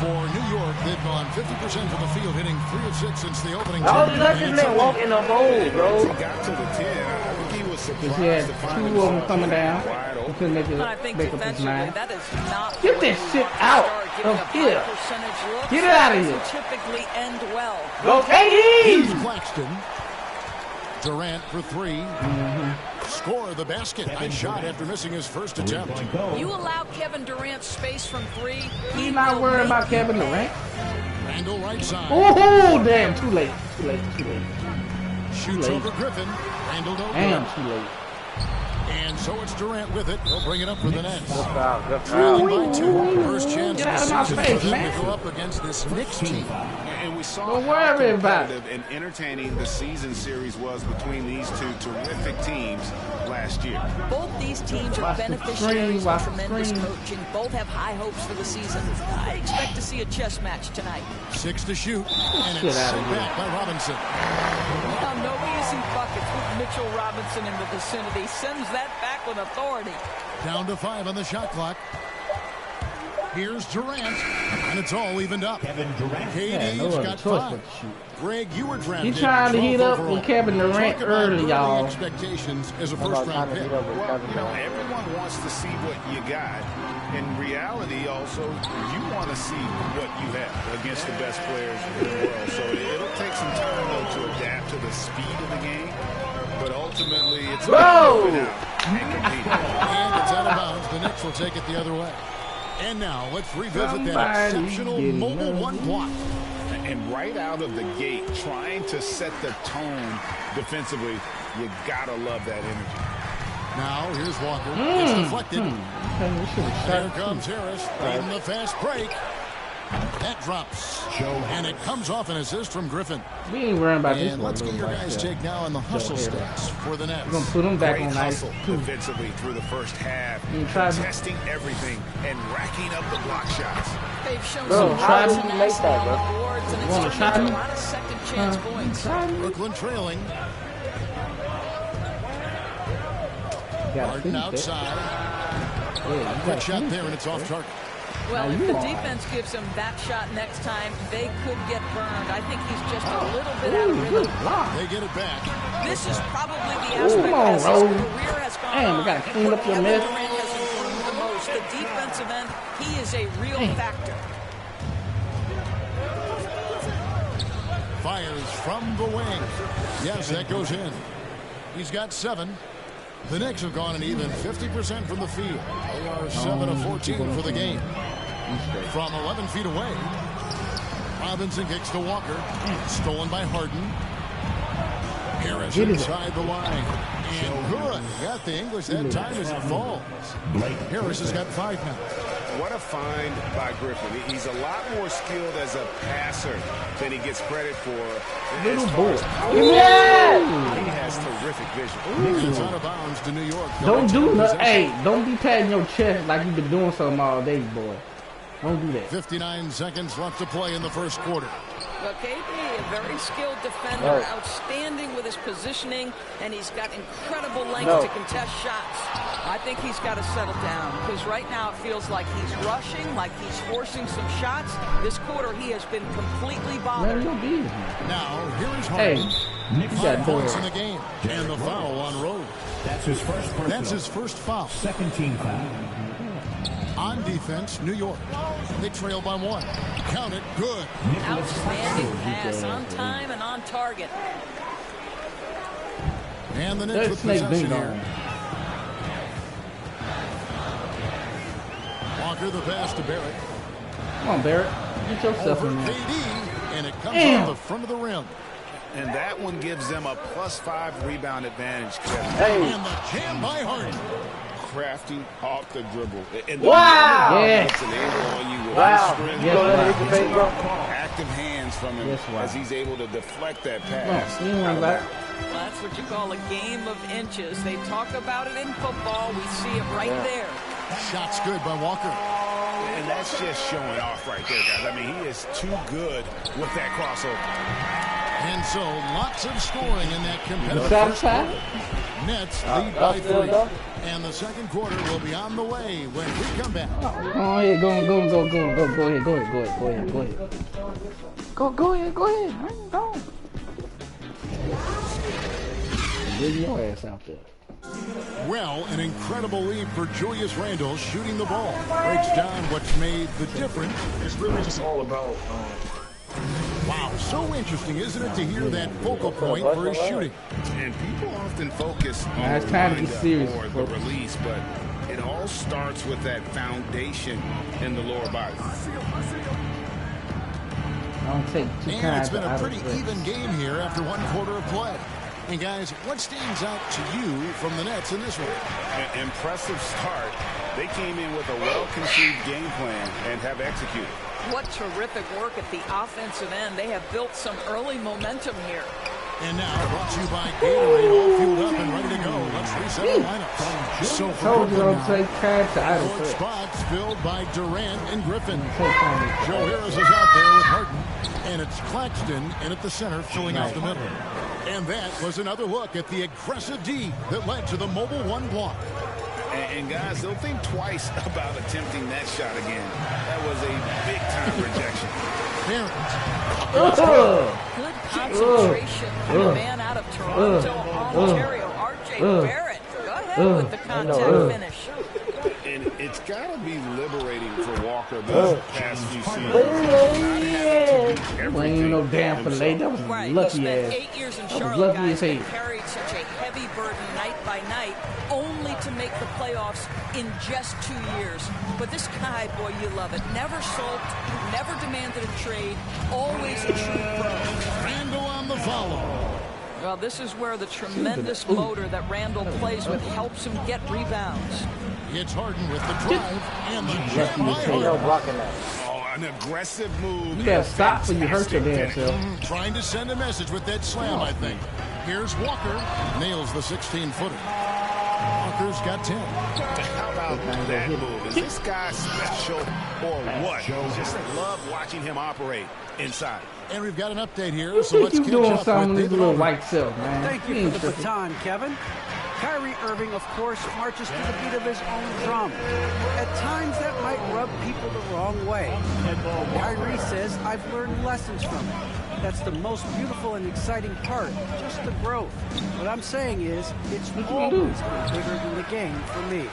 For New York, they've gone 50% from the field, hitting 3 of 6 since the opening. How did that just man walk in the hole, bro? He got to the 10. I think he was Because surprised he had to find 2 of them himself coming down. wide He open. couldn't make And I think up his defensively, mind. that is not Get the way this you shit want to out start of giving up here. high percentage looks. Get it out of That here. doesn't typically end well. Go KD! Here's Claxton. Durant for 3. Score the basket. Nice shot after missing his first attempt. You allow Kevin Durant space from 3. He's not worried about Kevin Durant. Randall right side. Oh, damn. Too late. Too late. Too late. Shoots late. over Griffin. Randall don't Damn, good. too late. And so it's Durant with it. He'll bring it up for the Nets. Good foul, good foul. Trailing by 2. First chance Get of out the of my season face, for them man. to go up against this Knicks team. And we saw Don't how worry about competitive and entertaining the season series was between these two terrific teams last year. Both these teams are Watch the beneficiaries screen, of watch the tremendous screen. coaching. Both have high hopes for the season. I expect to see a chess match tonight. 6 to shoot. And Shit it's out set of here. back by Robinson. Now, no easy buckets with Mitchell Robinson in the vicinity. Sends that back with authority. Down to 5 on the shot clock. Here's Durant, and it's all evened up. KD's got 5. Greg, you were drafted. He trying to heat up overall. with Kevin Durant early, y'all. Expectations as a first-round pick. Well, everyone wants to see what you got. In reality, also, you want to see what you have against the best players in the world. So it'll take some time, though, to adapt to the speed of the game. But ultimately, it's about moving out and competing. And it's out of bounds. The Knicks will take it the other way. And now let's revisit that exceptional mobile one block. And right out of the gate, trying to set the tone defensively, you got to love that energy. Now, here's Walker. It's deflected. Here comes Harris in the fast break. That drops. And it comes off an assist from Griffin. We ain't worrying about this And one. let's get your guys' take now on the hustle stats for the Nets. We're going to put them back Great on ice. hustle defensively through the first half, testing everything and racking up the block shots. They've shown Bro, some how rise do and you make acid that, on bro? the boards, and You it's wanna turned try into me? a lot of second chance points. Brooklyn trailing. Harden outside. Quick shot there, and it's off target. Well, if the defense gives him that shot next time, they could get burned. I think he's just a little bit out of rhythm. They get it back. This is probably the aspect Come on, as his Rose. career has gone Damn, we on. got to clean up your Kevin mess. Durant has improved the most. The defensive end, he is a real factor. Fires from the wing. Yes, that goes in. He's got 7. The Knicks have gone an even 50% from the field. They are 7 of 14 for the game. From 11 feet away, Robinson kicks to Walker. Stolen by Harden. Harris inside the line. And good. Got the English that time as it falls. Harris has got 5 now. What a find by Griffin. He's a lot more skilled as a passer than he gets credit for. Little boy. He has terrific vision. It's out of bounds to New York. Don't do nothing. Hey, don't be patting your chest like you've been doing something all day, boy. Don't do that. 59 seconds left to play in the first quarter. Well, KD, a very skilled defender, outstanding with his positioning, and he's got incredible length to contest shots. I think he's got to settle down, because right now it feels like he's rushing, like he's forcing some shots. This quarter, he has been completely bothered. Now, here is Harden. Hey, 5 points in the game, and the foul on Rose. That's his first personal. That's his first foul. Second team foul. On defense, New York. They trail by 1. Count it. Good. Outstanding pass, on time and on target. And the Knicks with possession here. Walker the pass to Barrett. Come on, Barrett. Get yourself Over in there. KD, and it comes off the front of the rim. And that one gives them a +5 rebound advantage, Kevin. And the jam by Harden. Crafty off the dribble. And Wow! It's Yes. an angle on you with Wow. strength. Yes, Active hands from him as he's able to deflect that pass. You want that? Well, that's what you call a game of inches. They talk about it in football. We see it right there. Shots good by Walker. And that's just showing off right there, guys. I mean, he is too good with that crossover. And so, lots of scoring in that competitive The first side? quarter. Nets lead by 3. And the second quarter will be on the way when we come back. Go ahead, go ahead. Get your ass out there. Well, an incredible lead for Julius Randle shooting the ball. Breaks down what's made the difference. It's really just all about Wow, so interesting, isn't it, to hear that focal point for his shooting? And people often focus on It's the time to get windup serious, or the folks. release, but it all starts with that foundation in the lower body. I don't take 2 And times it's been a out of pretty it. even game here after 1 quarter of play. And guys, what stands out to you from the Nets in this one? An impressive start. They came in with a well-conceived game plan and have executed. What terrific work at the offensive end. They have built some early momentum here. And now brought to you by Gatorade, all fueled up and ready to go. Let's reset the lineups. So for Told you Brooklyn don't take time to idle court first. spots filled by Durant and Griffin. Take time. Joe Harris is out there with Harden. And it's Claxton in at the center filling out the middle. And that was another look at the aggressive D that led to the mobile 1 block. And guys, they'll think twice about attempting that shot again. That was a big-time rejection. Good concentration from the man out of Toronto, Ontario, R.J. Barrett. Go ahead with the contact finish. And it's got to be liberating for Walker these past few seasons. Well, ain't no damn filet. That was lucky ass. 8 years in That was Charlotte, lucky as guys, hell. that carried such a heavy burden night by night, only to make the playoffs in just 2 years. But this guy, boy, you love it. Never sulked, never demanded a trade, always a true pro. Randall on the follow. Well, this is where the tremendous motor that Randall plays with helps him get rebounds. It's Harden with the drive and the jump by Ain't no Harden. blocking that. Oh, an aggressive move. You gotta stop when you hurt your damn self. Trying to send a message with that slam, I think. Here's Walker. Nails the 16-footer. Walker's got 10. How about that move? Is this guy special or what? Just love watching him operate inside. And we've got an update here, so let's You catch doing up something with with his David little Aldridge. white self, man. Thank you for the baton, Kevin. Kyrie Irving, of course, marches to the beat of his own drum. At times, that might rub people the wrong way. Kyrie says, I've learned lessons from it. That's the most beautiful and exciting part, just the growth. What I'm saying is, it's always been bigger than the game for me.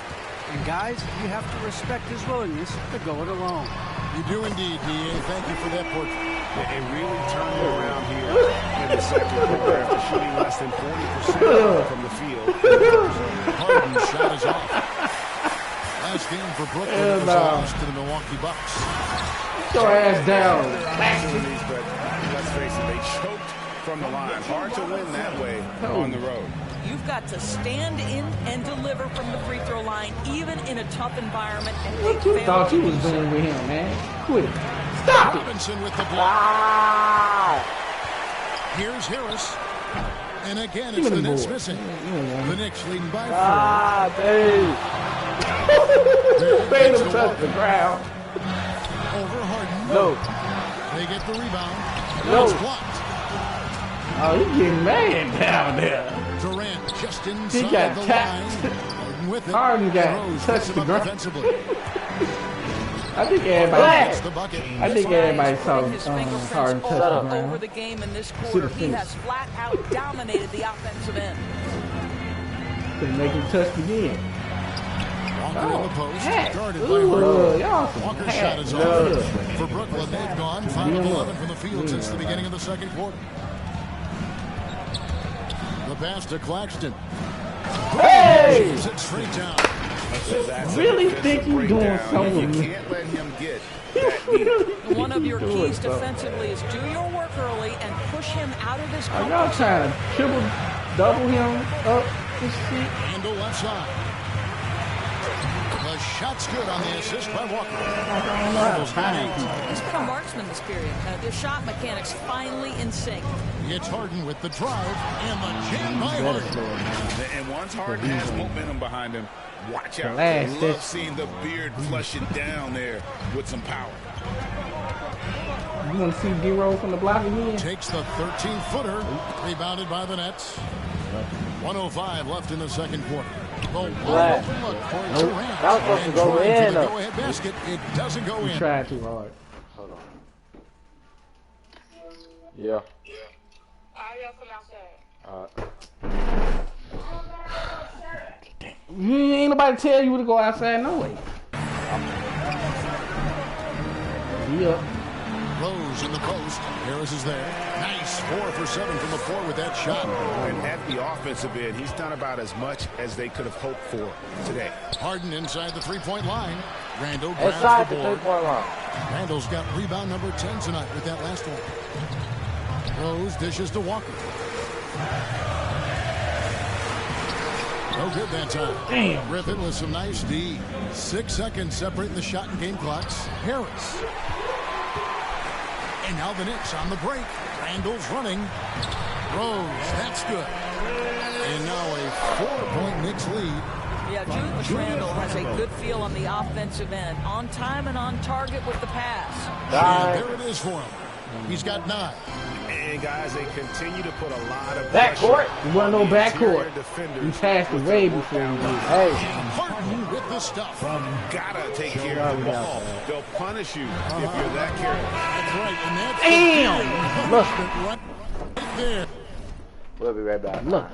And guys, you have to respect his willingness to go it alone. You do indeed, D.A. Thank you for that portrait. It really turned it around here in the second quarter after shooting less than 40% from the field. Harden's shot is off. Last game for Brooklyn was lost to the Milwaukee Bucks. Get your ass down. But let's face it, they choked from the line. Hard to win that way on the road. You've got to stand in and deliver from the free throw line, even in a tough environment. And What you thought you was doing with him, man? Quit it. Stop it. Robinson with the block. Here's Harris. And again, it's the Knicks missing. The Knicks leading by 4. Made him touch the ground. Over Harden. No. They get the rebound. No. It's blocked. Oh, he's getting mad down there. Durant just He inside got the tapped. line. Harden with it. Harden got Rose touched picks him the up ground. defensively. I think everybody saw Harden touch the over ground. the game in this quarter. He has flat out dominated the offensive end. Couldn't make him touch again. Walker in the post. Heck. Guarded by Ooh, Harden. y'all some Walker's heck. shot is off. For Brooklyn, they've gone 5 of 11 from the field since the beginning of the second quarter. The pass to Claxton. Hey! Shoots it straight down. Really think you're doing something with me. Can't let him get that deep. One of your Doing keys something. defensively is do your work early and push him out of his Are comfort y'all trying to triple, double him up this shit? Handle left side. The shot's good on the assist by Walker. Randall's got 8. He's been a marksman this period. Their shot mechanics finally in sync. It's Harden with the drive and the jam by Harden. And once Harden has momentum behind him, watch out. Last Love seeing the beard flush it down there with some power. You want to see D-Rose from the block again? Takes the 13-footer. Rebounded by the Nets. 1:05 left in the second quarter. The wide open look for Durant. That was supposed to And go trying in. for the go-ahead basket. It doesn't go You in. tried too hard. Hold on. Yeah. Ain't nobody tell you to go outside no way. Yeah. Rose in the post. Harris is there. Nice 4 for 7 from the floor with that shot. And at the offensive end, he's done about as much as they could have hoped for today. Harden inside the three-point line. Randall grabs Inside the the board. 3-point line. Randall's got rebound number 10 tonight with that last one. Rose dishes to Walker. No good that time. Damn. Griffin with some nice D. 6 seconds separating the shot and game clocks. Harris. And now the Knicks on the break. Randall's running. Rose, that's good. And now a 4-point Knicks lead. Yeah, Julius Randle has a good feel on the offensive end. On time and on target with the pass. And there it is for him. He's got 9. And guys, they continue to put a lot of Backcourt? pressure. You want no backcourt? Defenders You passed it way before you did. Hey. With the stuff. Gotta take care of the ball. They'll punish you if you're that careless. That's right. And that's Damn! Look. right there. We'll be right back. Look.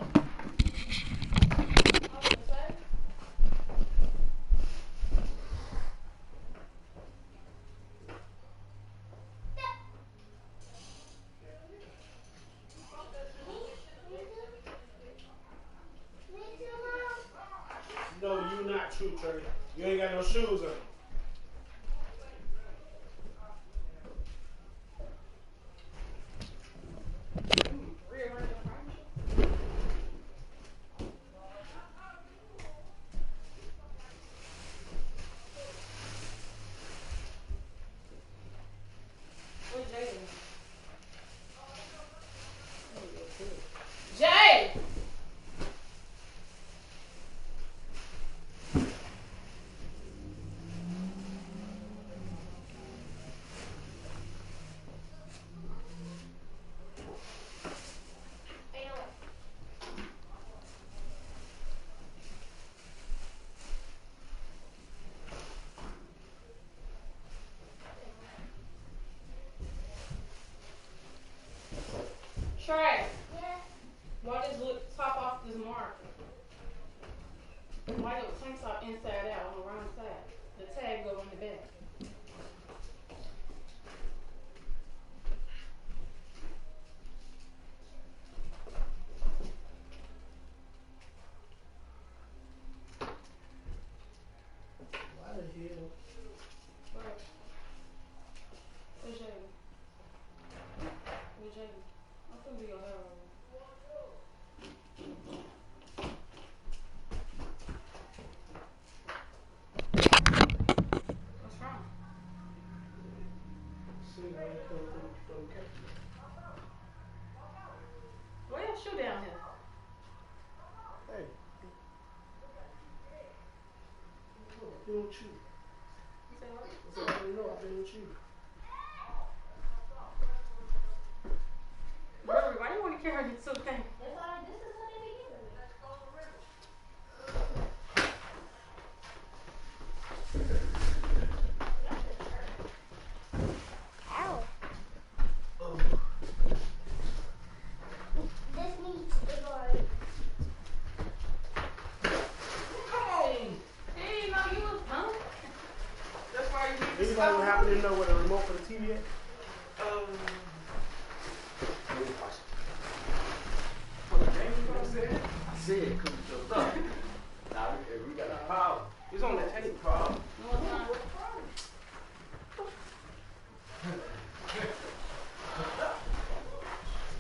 No, you not true, Trey. You ain't got no shoes on. Jay! Trey, why does look top off this mark? Why your tank top inside out on the wrong side? The tag go on the back. Why the hell? Right. Where's Jay? Where's Jay? I'm gonna be your hair. What's wrong? See, I ain't coming from catch. Why your shoe down here? Hey. I've been with you. You say what? I said, I didn't know I've been with you. Burberry, why do you want to carry these two things? Ow. This needs to go. Come on. He didn't know you was hungry. That's why you need to Anybody stop. would happen to know where the remote for the TV at? I said, come to your stuff. Now, we got a power. It's on that tape. No, it's not.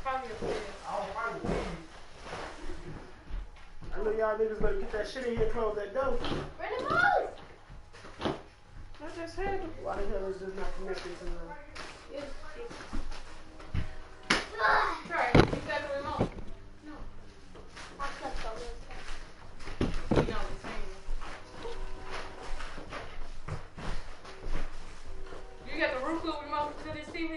Probably a player. I know y'all niggas better get that shit in here and close that door. Where the balls? I just had it. Why the hell is this not connected to the... Right, you got the remote. No. I slept on this. You know the same. You got the Roku remote to this TV?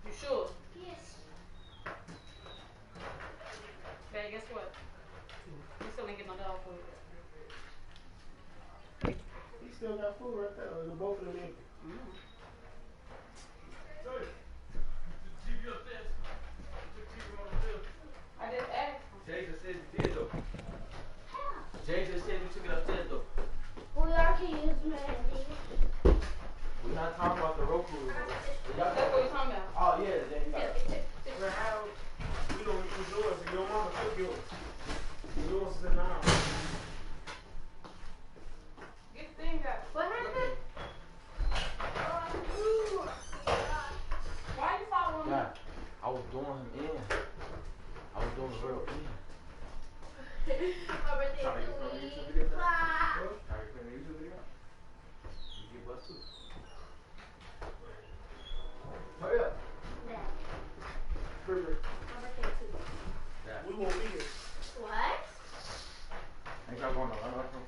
You sure? Yes. Babe, guess what? You still ain't get no dog food. He still got food right there. Or both of them empty. I just asked. Jason said you did, though. Jason said you took it upstairs, though. We are to use man. We're not talking about the Roku. That's what you're talking about. Oh, yeah. Then you got it. Well, how you don't use yours and your mama took yours. Yours is in the house. Get the thing out. What happened? Why you following me? Yeah, I was doing him in. I was doing the real in. My birthday Trying to get from the YouTube video now? Trying to get from the YouTube video? You get bust too. Hurry up. My birthday too. Yeah. We won't be here. What? Ain't y'all going to run off from?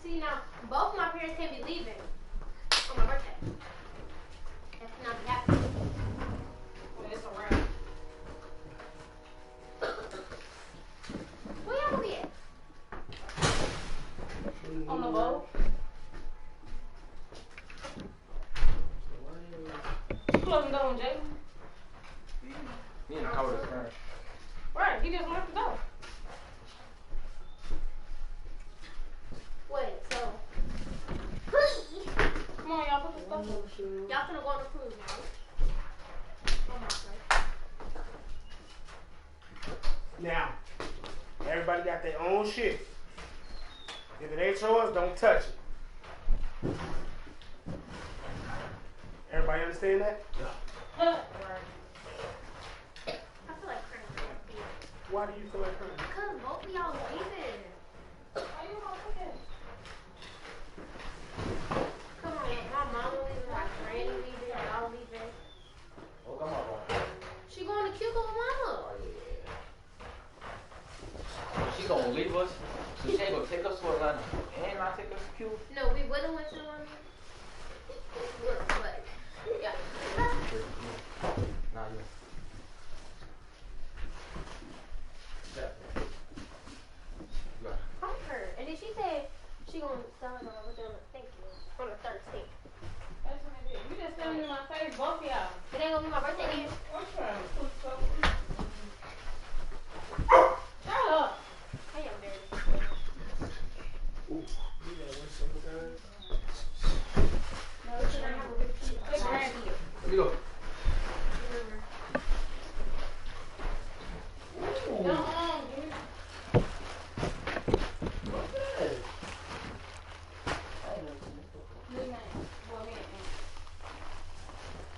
See now, both my parents can't be leaving on my birthday. He didn't cover the screen. Right, he just wanted to go. Wait, so. Come on, y'all, put the stuff on. Y'all finna go on the cruise now. Now, everybody got their own shit. If it ain't yours, don't touch it. Everybody understand that? I feel like crying. Why do you feel like crying? Because both of y'all leaving. Why you want to get? Come on, my mama leaving, my granny leaving, y'all leaving. Oh, come on, She going to Cuba with mama. She gonna leave us? So she ain't gonna take us to Atlanta and not take us to Cuba? No, we wouldn't went to one. But, yeah. Nah, you. Fuck her. And then she said she gonna tell her what they're gonna thank you on the 13th. That's what it is. You just standing in my face, both of y'all. It ain't gonna be my birthday again. I'm trying to put something. Shut up. I am very. Ooh, you gotta win sometimes. No, it's gonna have a big piece. Hey, Granny. Let me go.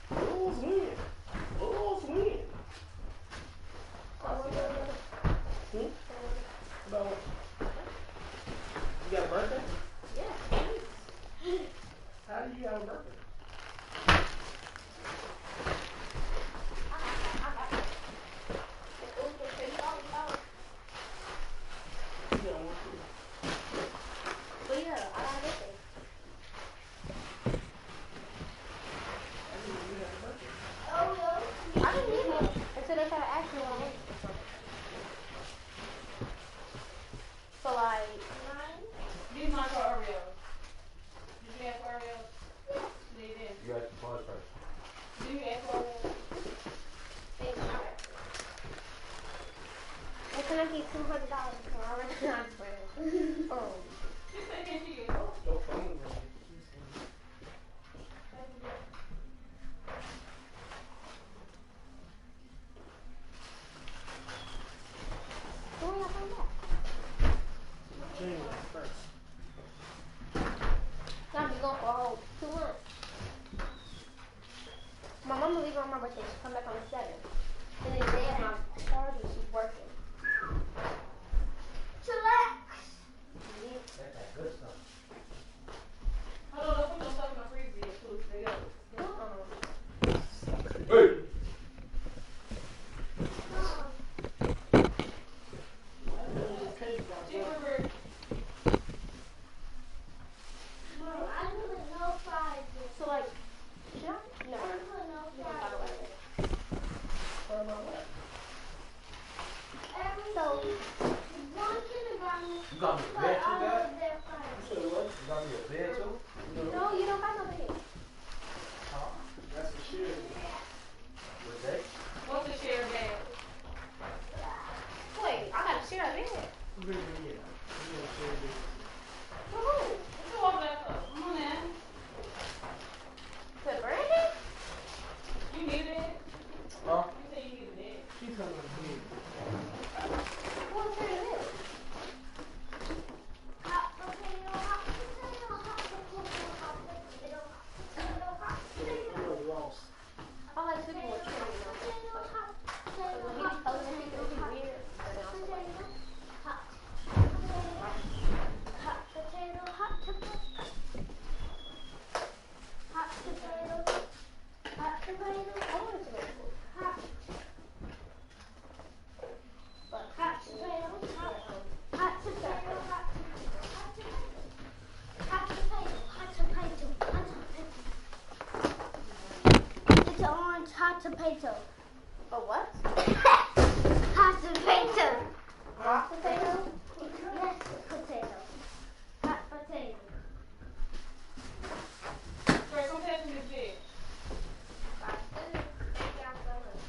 Bulls win. Bulls win. About what? You got a birthday? Yeah. How do you have a birthday? But yeah, I got a birthday. Oh, no. I didn't need it until they started asking what I wanted. So, like, These mine for Oreos. Did you ask for Oreos? Yeah. They did. You have to pause first. Did you ask for Oreos? it's gonna be $200 for our transfer. You said, can she get cool? No phone. When will y'all come back? January 1st. Y'all be gone for a whole 2 months. My mama leaving on my birthday. She come back on the 7th. And then the day of my party, she's working. Chillax. That's that good stuff. Hold on, don't put no stuff in my freezer yet, too. They go. Hey! So like, should I? No. So, You got me a bed too, Dad? You said what? You got me a bed too? no, you don't got no bed. Huh? That's the shit. What's that? What's the share bag? Wait, I gotta share a bed. Yeah. For who? You walk back up. Come on now. To Brandon? You need it? Huh? You said you needed it. She's talking about me. What's her name? Lost. I like sleeping with Trey, you know. Like, when he be telling me, it would be weird. But then also like, Hot potato. Hot potato. Hot potato. I wanted to go to school. Hot. But Hot potato. Hot potato. Hot potato. Hot potato. Hot potato. It's an orange hot potato. A what? Hot potato. Hot potato? Yes, potato. Hot potato. First, I'm passing this bed. Thank y'all so much.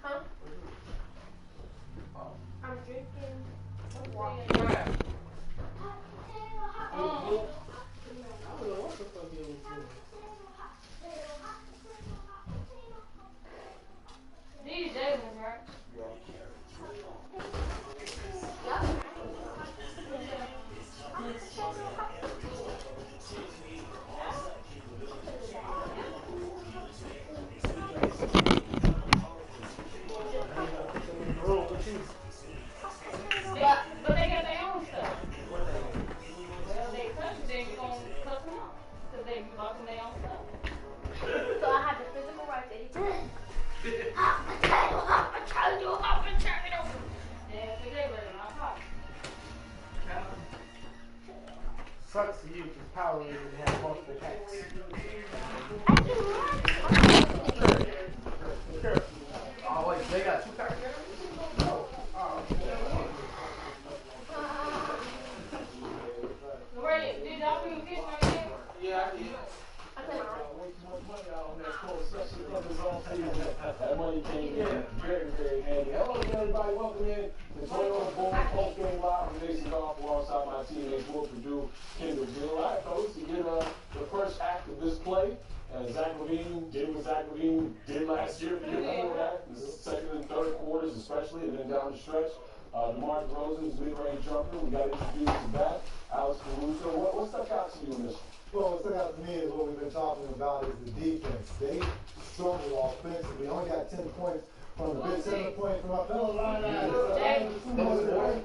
Huh? I'm drinking water. These days, right? But they got their own stuff. Well, they touch it, then you're going to cut them off. Because they blocking their own stuff. So I have the physical right to eat. I'm trying to do it up and turn it over. Yeah, so they better not pop. Sucks to you because Power Rangers have multiple packs. Oh, wait, they got 2 packs there? No. Oh. Wait, did y'all bring fish right there? Yeah, I did. That money came in very, very handy. Hello, everybody. Welcome in to Toyota Bowl Post Game Live from Jason Goff alongside my teammates Will Purdue, Kendrick Gill. All right, folks, you get the first act of this play. Zach Levine did what Zach Levine did last year. You remember that? The second and third quarters, especially, and then down the stretch. DeMar DeRozan's mid-range jumper. We got introduced to that. Alex Caruso. What stuck out to you in this one? Well, what stuck out to me is what we've been talking about is the defense. They struggled offensively. Only got 10 points from the bench, 7 points from our fellow line.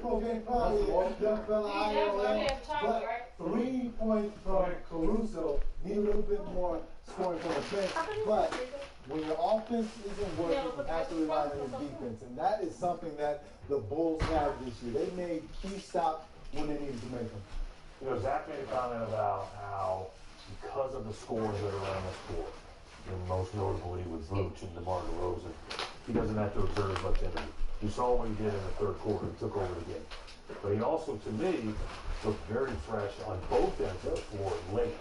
Pro-game probably young fella but 3 points from Caruso. Need a little bit more scoring from the bench. But when your offense isn't working, you have to rely on your defense. And that is something that the Bulls have this year. They made key stops when they needed to make them. You know, Zach made a comment about how, because of the scores that are on the court, and most notably with Vooch and DeMar DeRozan, he doesn't have to exert as much energy. You saw what he did in the third quarter. He took over the game. But he also, to me, looked very fresh on both ends of the floor late.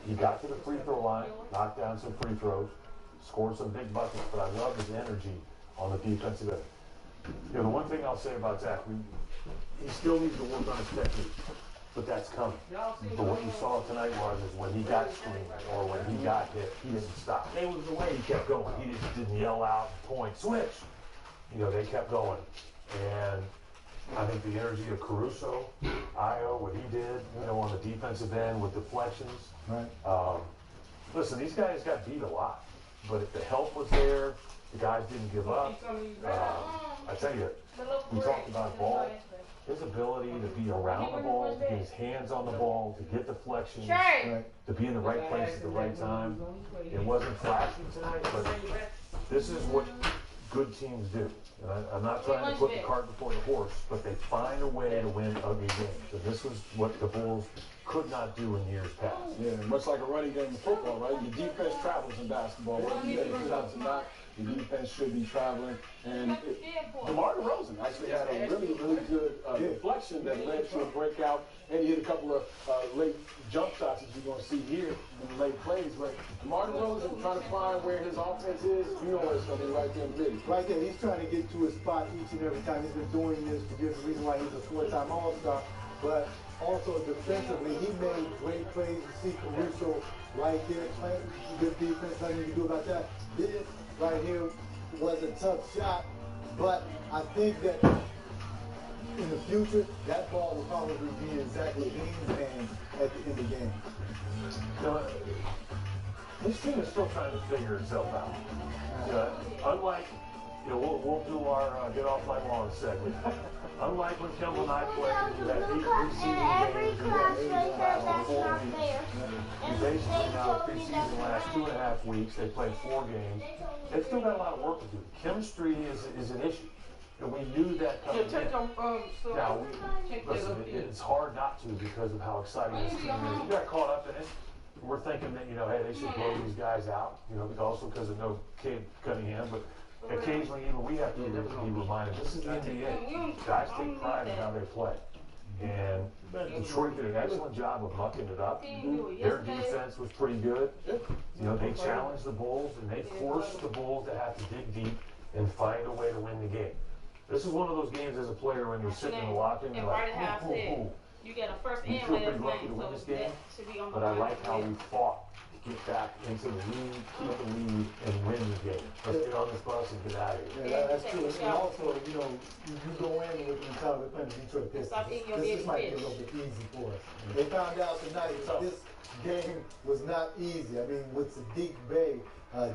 He got to the free throw line, knocked down some free throws, scored some big buckets, but I love his energy on the defensive end. You know, the one thing I'll say about Zach, he still needs to work on his technique. But that's coming. But what you saw tonight is when he got screamed or when he got hit, he didn't stop. It was the way he kept going. He just didn't yell out, point, switch. You know, they kept going. And I think the energy of Caruso, Ayo, what he did, you know, on the defensive end with deflections. Right. Listen, these guys got beat a lot. But if the help was there, the guys didn't give up. I tell you, we talked about ball. His ability to be around the ball, to get his hands on the ball, to get deflections, to be in the right place at the right time. It wasn't flashy tonight, but this is what good teams do. And I'm not trying to put the cart before the horse, but they find a way to win ugly games. And this was what the Bulls could not do in years past. Yeah, much like a running game in football, right? Your defense travels in basketball. Whether you get it good out or not, your defense should be traveling. And DeMar DeRozan actually had a really, really good deflection that led to a breakout, and he hit a couple of late jump shots, as you're going to see here in the late plays. But DeMar DeRozan trying to find where his offense is, you know where it's going to be right there in the middle. Right there, he's trying to get to his spot each and every time. He's been doing this for years. The reason why he's a 4-time All-Star. But also defensively, he made great plays. You see Caruso right there playing good defense. Nothing you can do about that. This right here was a tough shot, but I think that in the future, that ball will probably be in Zach Levine's hands at the end of the game. You know, this team is still trying to figure itself out. Unlike, you know, we'll do our Get Off My Lawn segment. Unlike when Kemba and I played, you had 8 preseason games in 4 weeks. You basically now preseason last 2.5 weeks. They played 4 games. They've still got a lot of work to do. Chemistry is an issue. And we knew that coming in. Now, listen, it's hard not to because of how exciting this team is. We got caught up in it. We're thinking that, you know, hey, they should blow these guys out, you know, also because of no Cade Cunningham. But occasionally, even we have to be reminded, this is the NBA. Guys take pride in how they play. And Detroit did an excellent job of mucking it up. Their defense was pretty good. You know, they challenged the Bulls, and they forced the Bulls to have to dig deep and find a way to win the game. This is one of those games as a player when you're sitting in the locker room, you're like, ooh. You get a first You and feel last pretty lucky to name, win so this game, should be on but I like how we fought to get back into the lead, keep the lead, and win the game. Let's get on this bus and get out of here. Yeah, that's true. And also, you know, you go in with the mentality of playing the Detroit Pistons. This might be a little bit easy for us. They found out tonight that this game was not easy. I mean, with Sadiq Bey,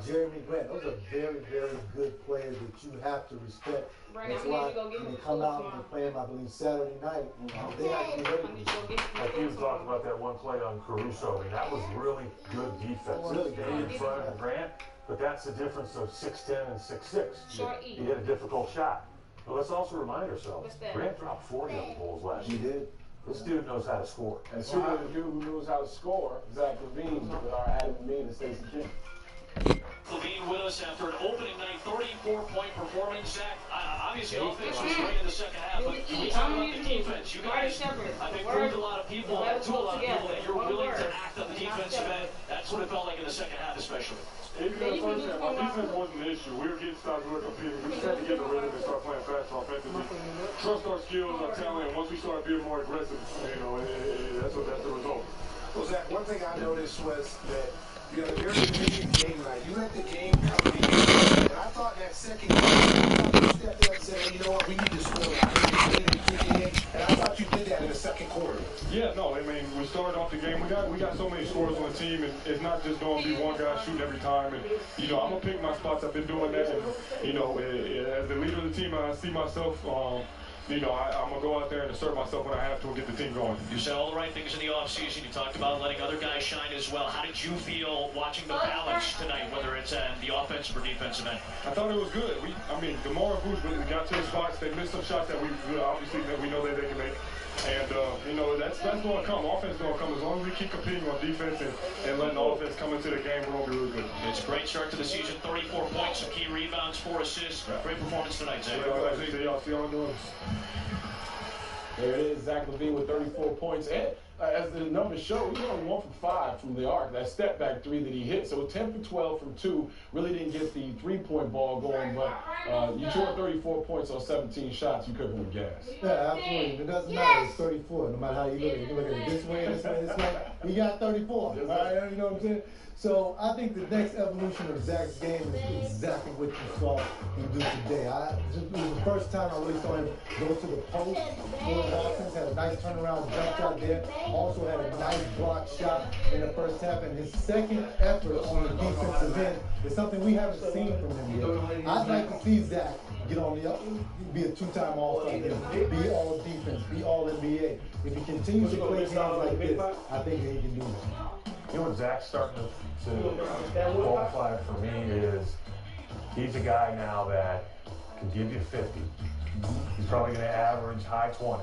Jeremy Grant, those are very, very good players that you have to respect. That's why when they come out and they play them, I believe, Saturday night, they have to be ready. Like you talked about that one play on Caruso, I mean, that was really good defense. Staying in front of Grant, but that's the difference of 6'10" and 6'6". He hit a difficult shot. But let's also remind ourselves, Grant dropped 40 on the Bulls last year. He did. This dude knows how to score. And speaking of the dude who knows how to score, Zach LaVine with our Adam Levine and Stacey King. LaVine with us after an opening night 34-point performance. Zach, obviously offense was great in the second half, but when we talk about the defense, you guys, I think, proved a lot of people, to a lot of people, that you're willing to act on the defensive end. That's what it felt like in the second half, especially. Even in the first half, our defense wasn't an issue. We were getting stops, we were competing. We just had to get the rhythm and start playing fast offensively. Trust our skills, our talent, and once we start being more aggressive, you know, that's the result. Well, Zach, one thing I noticed was that, you know, during the game night, you let the game come to you. And I thought that second game, you stepped up and said, you know what, we need to score. We need to kick it in. And I thought you did that in the second quarter. Yeah, no, I mean, we started off the game. We got so many scores on the team, and it's not just going to be one guy shooting every time. And, you know, I'm going to pick my spots. I've been doing that. And, you know, as the leader of the team, I see myself, you know, I'm going to go out there and assert myself when I have to and get the team going. You said all the right things in the offseason. You talked about letting other guys shine as well. How did you feel watching the balance tonight, whether it's the offensive or defensive end? I thought it was good. I mean, DeMar and Bruce got to the spots. They missed some shots that we obviously that we know that they can make. And, you know, that's going to come. Offense is going to come. As long as we keep competing on defense and letting the offense come into the game, we're going to be really good. It's a great start to the season. 34 points, some key rebounds, 4 assists. Great performance tonight, Zach. See y'all doing this. There it is, Zach LaVine with 34 points. And as the numbers show, he only 1 for 5 from the arc. That step back 3 that he hit. So 10 for 12 from 2. Really didn't get the 3-point ball going, but you scored 34 points on 17 shots. You cooking with gas. Yeah, absolutely. It doesn't matter. It's 34. No matter how you look at it. You look at it this way, this way, this way. He got 34. Right? You know what I'm saying? So I think the next evolution of Zach's game is exactly what you saw him do today. It was the first time I really saw him go to the post for his offense, had a nice turnaround jump shot there, also had a nice block shot in the first half, and his second effort on the defensive end is something we haven't seen from him yet. I'd like to see Zach get on the be a 2-time All-Star, be all defense, be all NBA. If he continues to play games like this, I think that he can do that. You know what Zach's starting to qualify for me is he's a guy now that can give you 50. He's probably going to average high 20s.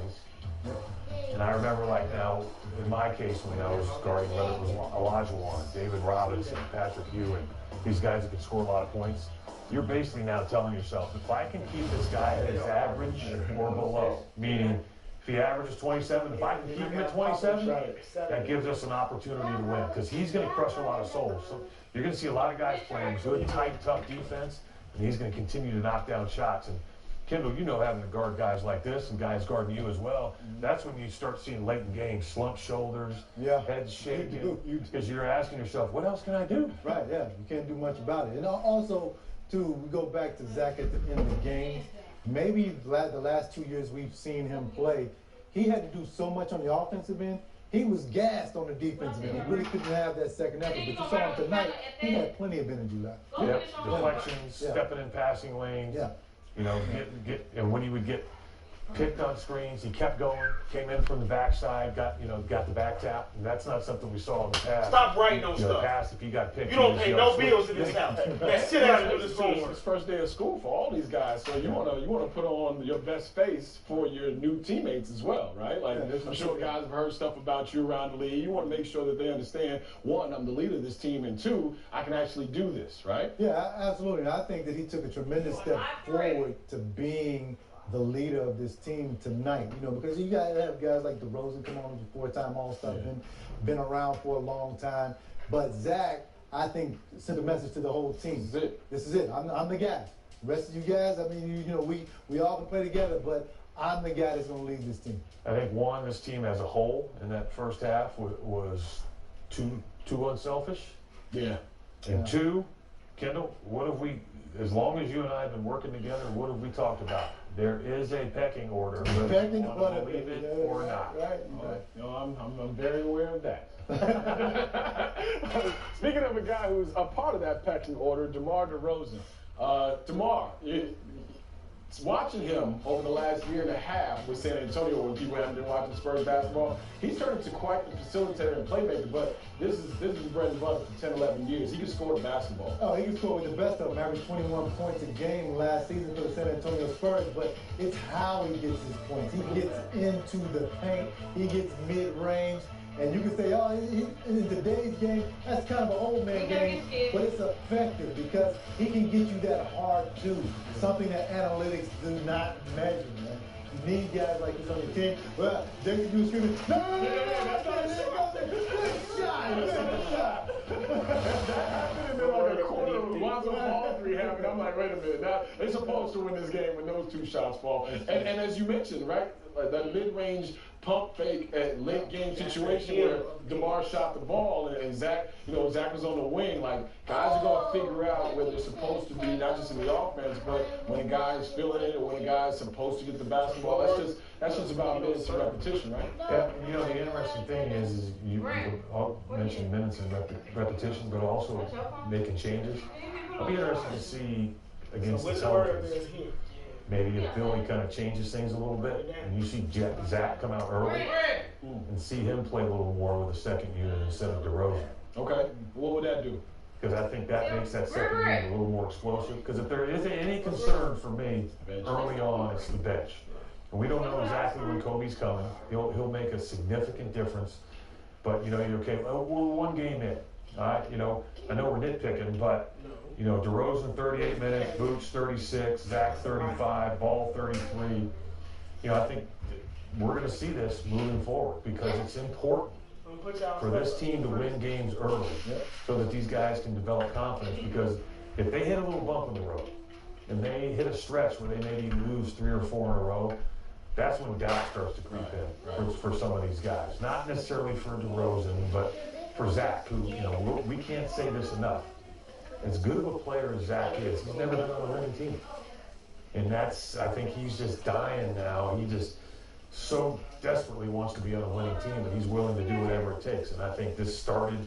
And I remember, like, now, in my case, when I was guarding, whether it was Olajuwon, David Robinson, Patrick Ewing, these guys that can score a lot of points, you're basically now telling yourself, if I can keep this guy at his average or below, meaning if he averages 27, if I can keep him at 27, that gives us an opportunity to win because he's going to crush a lot of souls. So you're going to see a lot of guys playing good, tight, tough defense, and he's going to continue to knock down shots. And Kendall, you know, having to guard guys like this and guys guarding you as well, that's when you start seeing late in games, slumped shoulders, heads shaking, because you're asking yourself, what else can I do? Right, yeah, you can't do much about it. And also, too, we go back to Zach at the end of the game. Maybe the last 2 years we've seen him play, he had to do so much on the offensive end. He was gassed on the defensive end. He really couldn't have that second effort. But you saw him tonight, he had plenty of energy left. Yep, deflections, stepping in passing lanes. Yeah. You know, and when he would get picked on screens, he kept going, came in from the backside, got the back tap, and that's not something we saw in the past. Stop writing on stuff. Past, if he got picked, you don't pay no bills in this house. Man, sit down and do this homework. It's first day of school for all these guys, so you wanna put on your best face for your new teammates as well, right? Like I'm sure guys have heard stuff about you around the league. You want to make sure that they understand, one, I'm the leader of this team, and two, I can actually do this, right? Yeah, absolutely. I think that he took a tremendous step forward to being the leader of this team tonight. You know, because you got to have guys like DeRozan come on, who's a 4-time All-Star, been around for a long time. But Zach, I think, sent a message to the whole team. This is it. This is it. I'm the guy. The rest of you guys, I mean, you know, we all can play together, but I'm the guy that's going to lead this team. I think, one, this team as a whole in that first half was too unselfish. Yeah. And two, Kendall, what have we, as long as you and I have been working together, what have we talked about? There is a pecking order, whether you want to believe it or not. Right. No, I'm very aware of that. Speaking of a guy who's a part of that pecking order, DeMar DeRozan. DeMar, watching him over the last year and a half with San Antonio, when people haven't been watching Spurs basketball, he's turned into quite the facilitator and playmaker, but this is bread and butter for 10, 11 years. He can score the basketball. Oh, he can score with the best of them. Averaged 21 points a game last season for the San Antonio Spurs, but it's how he gets his points. He gets into the paint. He gets mid-range. And you can say, oh, in today's game, that's kind of an old man game, but it's effective because he can get you that hard two, something that analytics do not measure, man. You need guys like this on your team. Well, Jason, you were screaming, no, that's not it. Good shot. That happened, and then like a quarter of Lonzo Ball 3 happened. I'm like, wait a minute. Now, they're supposed to win this game when those 2 shots fall. And as you mentioned, right, that mid-range pump fake at late game situation where DeMar shot the ball and Zach was on the wing. Like, guys are going to figure out where they're supposed to be, not just in the offense, but when a guy's feeling it or when a guy's supposed to get the basketball. That's just about minutes and repetition, right? Yeah, you know, the interesting thing is you all mentioned minutes and repetition, but also making changes. I'll be interested to see against the Celtics. Maybe if Billy kind of changes things a little bit, and you see Zach come out early, and see him play a little more with the second unit instead of DeRozan. Okay, what would that do? Because I think that makes that second unit a little more explosive. Because if there is any concern for me early on, it's the bench. And we don't know exactly when Kobe's coming. He'll make a significant difference. But, you know, you're okay. Well, we're 1 game in. All right, you know, I know we're nitpicking, but, you know, DeRozan 38 minutes, Vooch 36, Zach 35, Ball 33. You know, I think we're going to see this moving forward because it's important for this team to win games early so that these guys can develop confidence. Because if they hit a little bump in the road and they hit a stretch where they maybe lose 3 or 4 in a row, that's when doubt starts to creep in for some of these guys. Not necessarily for DeRozan, but for Zach, who, you know, we can't say this enough. As good of a player as Zach is, he's never been on a winning team. And that's, I think he's just dying now. He just so desperately wants to be on a winning team that he's willing to do whatever it takes. And I think this started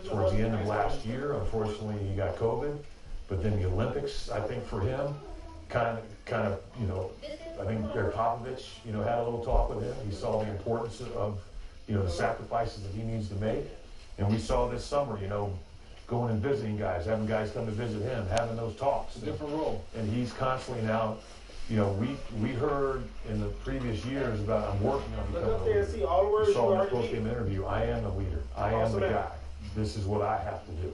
towards the end of last year. Unfortunately, he got COVID. But then the Olympics, I think for him, kind of, you know, I think Greg Popovich, you know, had a little talk with him. He saw the importance of, you know, the sacrifices that he needs to make. And we saw this summer, you know, going and visiting guys, having guys come to visit him, having those talks. Different role. And he's constantly now, you know, we heard in the previous years about I'm working on becoming a leader. You saw in the post-game interview, I am the leader. I am the guy. This is what I have to do.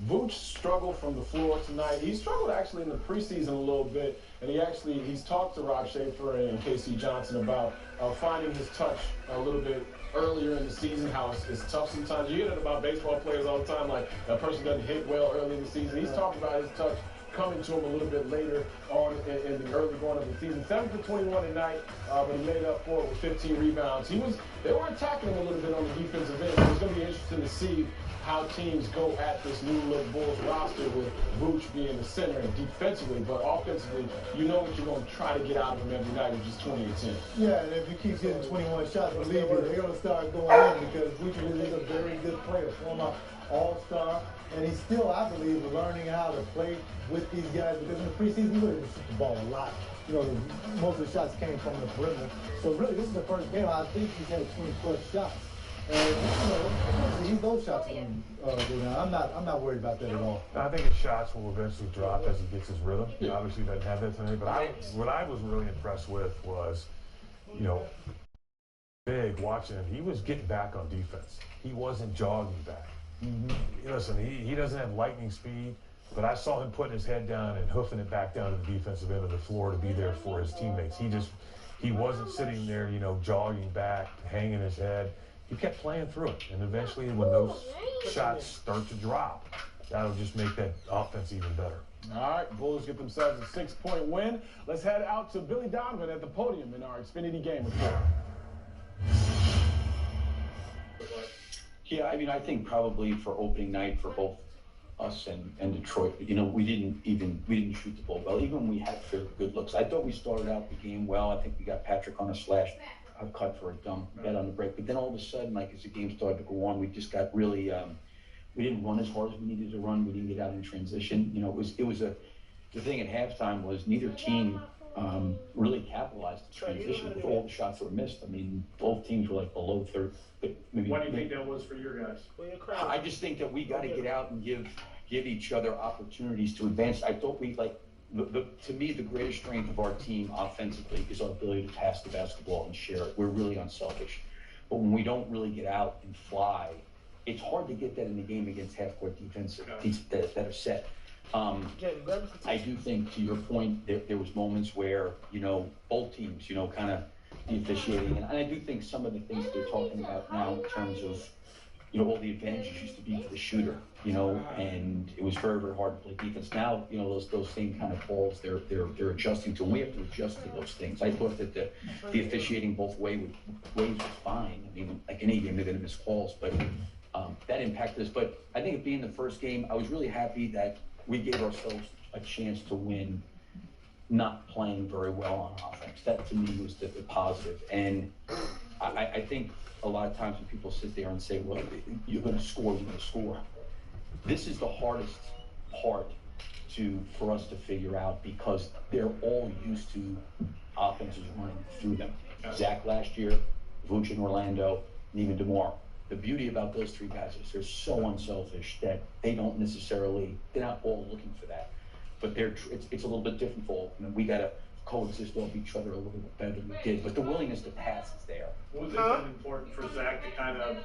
Vooch struggled from the floor tonight. He struggled actually in the preseason a little bit, and he's talked to Rob Schaefer and K.C. Johnson about finding his touch a little bit earlier in the season, how it's tough sometimes. You hear that about baseball players all the time, like a person doesn't hit well early in the season. He's talked about his touch coming to him a little bit later on in the early going of the season. 7 for 21 tonight, but he made up for it with 15 rebounds. They were attacking him a little bit on the defensive end, so it's going to be interesting to see how teams go at this new look Bulls roster with Vooch being the center defensively, but offensively, you know what you're going to try to get out of him every night, which is 20-10. Yeah, and if you keep getting 21 shots, believe me, they're going to start going in because Vooch is a very good player, former all-star, and he's still, I believe, learning how to play with these guys because in the preseason, he really shoot the ball a lot. You know, most of the shots came from the perimeter. So really, this is the first game I think he's had 20-plus shots. And, you know, those shots will go down. I'm not worried about that at all. I think his shots will eventually drop as he gets his rhythm. He obviously doesn't have that tonight. But what I was really impressed with was, you know, big watching him. He was getting back on defense. He wasn't jogging back. Listen, he doesn't have lightning speed, But I saw him putting his head down and hoofing it back down to the defensive end of the floor to be there for his teammates. He wasn't sitting there, jogging back, hanging his head. He kept playing through it. And eventually when those shots start to drop, that'll just make that offense even better. All right, Bulls get themselves a 6-point win. Let's head out to Billy Donovan at the podium in our Xfinity Game Report. Yeah, I think probably for opening night for both us and Detroit, we didn't shoot the ball well. Even when we had good looks, I thought we started out the game well. I think we got Patrick on a slash cut for a dumb bet on the break. But then all of a sudden, as the game started to go on, we just got really we didn't run as hard as we needed to run. We didn't get out in transition. The thing at halftime was neither team really capitalized the transition with all the shots that were missed. Both teams were below 30. Maybe, what do you think that was for your guys? I just think that we got to get out and give each other opportunities to advance. I thought to me, the greatest strength of our team offensively is our ability to pass the basketball and share it. We're really unselfish. But when we don't really get out and fly, it's hard to get that in the game against half-court defense that are set. I do think, to your point, there was moments where, both teams, kind of the officiating. And I do think some of the things they're talking about now in terms of, all the advantages used to be to the shooter, and it was very, very hard to play defense. Now, those same kind of balls they're adjusting to. And we have to adjust to those things. I thought that the officiating both ways was fine. Like any game, they're going to miss calls, but that impacted us. But I think it being the first game, I was really happy that we gave ourselves a chance to win, not playing very well on offense. That to me was the positive. And I think a lot of times when people sit there and say, well, you're going to score. This is the hardest part for us to figure out because they're all used to offenses running through them. Zach last year, Vooch in Orlando, and even DeMar. The beauty about those three guys is they're so unselfish that they're not all looking for that. But it's a little bit different for all of them. We got to coexist off each other a little bit better than we did. But the willingness to pass is there. Was it important for Zach to kind of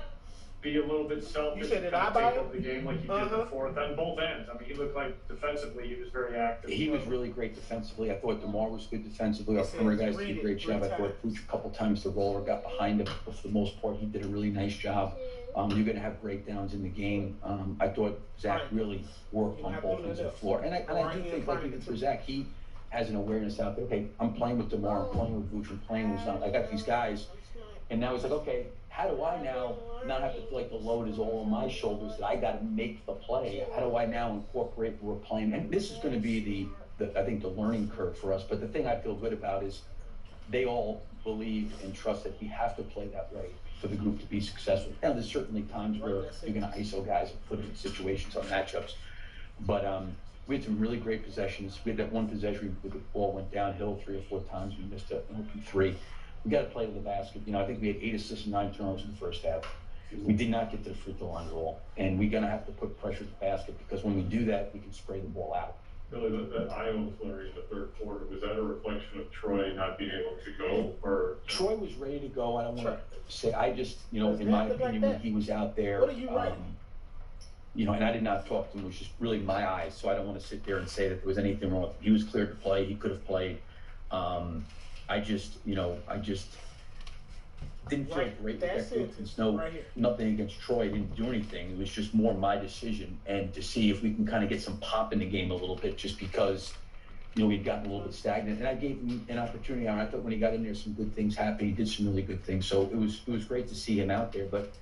be a little bit selfish and take up the game like he did before on both ends? He looked like defensively he was very active. He was really great defensively. I thought DeMar was good defensively. Our perimeter guys did a great job. I thought Vooch a couple times the roller got behind him, but for the most part he did a really nice job. You're going to have breakdowns in the game. I thought Zach really worked on both ends of the floor. And I do think, even for Zach, he has an awareness out there. Okay, I'm playing with DeMar, I'm playing with Vooch, I'm playing with Zach. I got these guys. And now he's like, okay, how do I now not have to feel like the load is all on my shoulders, that I got to make the play? How do I now incorporate what we're playing? And this is going to be I think the learning curve for us. But the thing I feel good about is they all believe and trust that we have to play that way for the group to be successful. Now, there's certainly times where you're going to ISO guys and put them in situations on matchups. But we had some really great possessions. We had that one possession where the ball went downhill 3 or 4 times. We missed an open 3. We got to play to the basket. I think we had 8 assists and 9 turnovers in the first half. We did not get to the free throw line at all. And we're going to have to put pressure at the basket because when we do that, we can spray the ball out. Really, that Iowa flurry in the third quarter, was that a reflection of Troy not being able to go? Or Troy was ready to go. I don't want to say, I just, in my opinion, when he was out there, and I did not talk to him, it was just really my eyes, so I don't want to sit there and say that there was anything wrong with him. He was cleared to play, he could have played. I just didn't feel great with that group. There's nothing against Troy. I didn't do anything. It was just more my decision and to see if we can kind of get some pop in the game a little bit just because, we'd gotten a little bit stagnant. And I gave him an opportunity. I thought when he got in there, some good things happened. He did some really good things. So it was great to see him out there. But,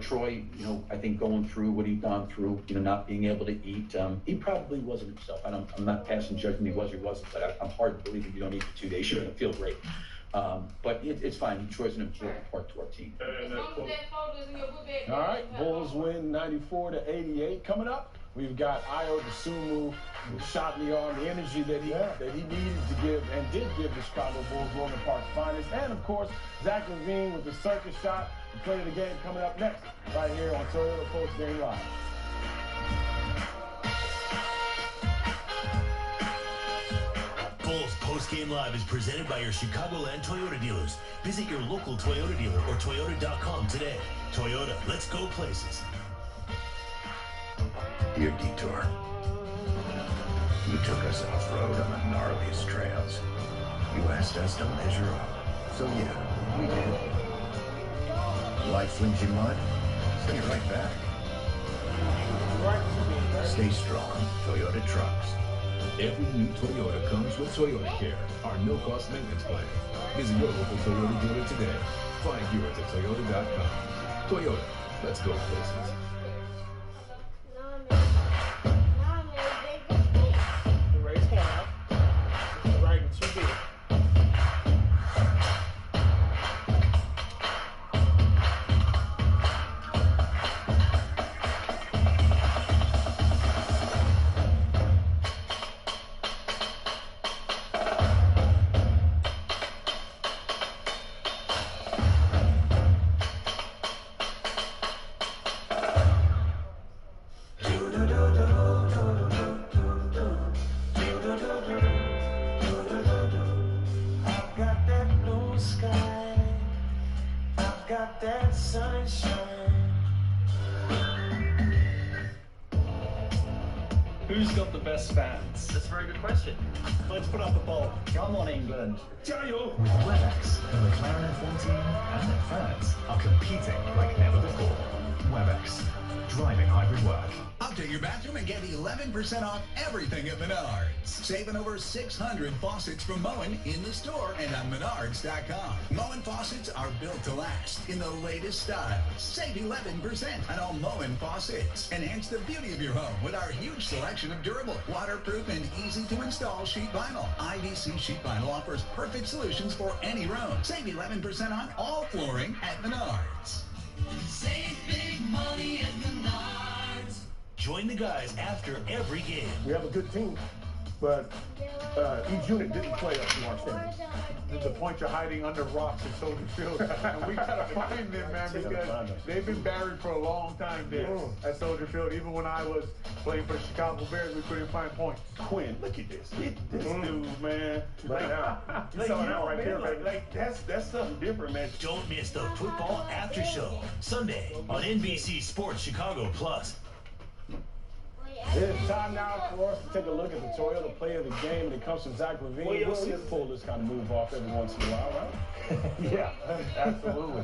Troy, I think going through what he'd gone through, not being able to eat, he probably wasn't himself. I'm not passing judgment he was or he wasn't, but I'm hard to believe if you don't eat for 2 days, you're going to feel great. But it's fine. Troy's an important part to our team. All right, Bulls win 94-88. Coming up, we've got Ayo Dosunmu, the shot in the arm, the energy that he needed to give and did give the Chicago Bulls Roland Park's finest, and of course Zach LaVine with the circus shot. The play of the game coming up next, right here on Toyota Post Game Live. Bulls Post Game Live is presented by your Chicagoland Toyota dealers. Visit your local Toyota dealer or Toyota.com today. Toyota, let's go places. Dear Detour, You took us off-road on the gnarliest trails. You asked us to measure up. So yeah, we did. Life flings you mud, bring it right back. Stay strong, Toyota trucks. Every new Toyota comes with Toyota Care, our no-cost maintenance plan. Visit your local Toyota dealer today. Find yours at Toyota.com. Toyota, let's go places. Raise hand. Right in 2B. Who's got the best fans? That's a very good question. Let's put up the ball. Come on, England. Jayo! With WebEx, the McLaren F1 team and their fans are competing like never before. WebEx, driving hybrid work. Update your bathroom and get 11% off everything at Menards. Saving over 600 faucets from Moen in the store and on Menards.com. Moen faucets are built to last in the latest styles. Save 11% on all Moen faucets. Enhance the beauty of your home with our huge selection of durable, waterproof, and easy-to-install sheet vinyl. IVC sheet vinyl offers perfect solutions for any room. Save 11% on all flooring at Menards. Save big money at Menards. Join the guys after every game. We have a good team, but each unit didn't play up to our standards. The point you're hiding under rocks at Soldier Field. And we gotta find them, man, because they've been buried for a long time there at Soldier Field. Even when I was playing for the Chicago Bears, we couldn't find points. Quinn, look at this. This dude, man. Right now. You saw that right there, baby. Like, that's something different, man. Don't miss the Football After Show, Sunday on NBC Sports Chicago Plus. It's time now for us to take a look at the Toyota Player of the Game, and it comes from Zach Levine. We'll see us pull this kind of move off every once in a while, right? Yeah, absolutely.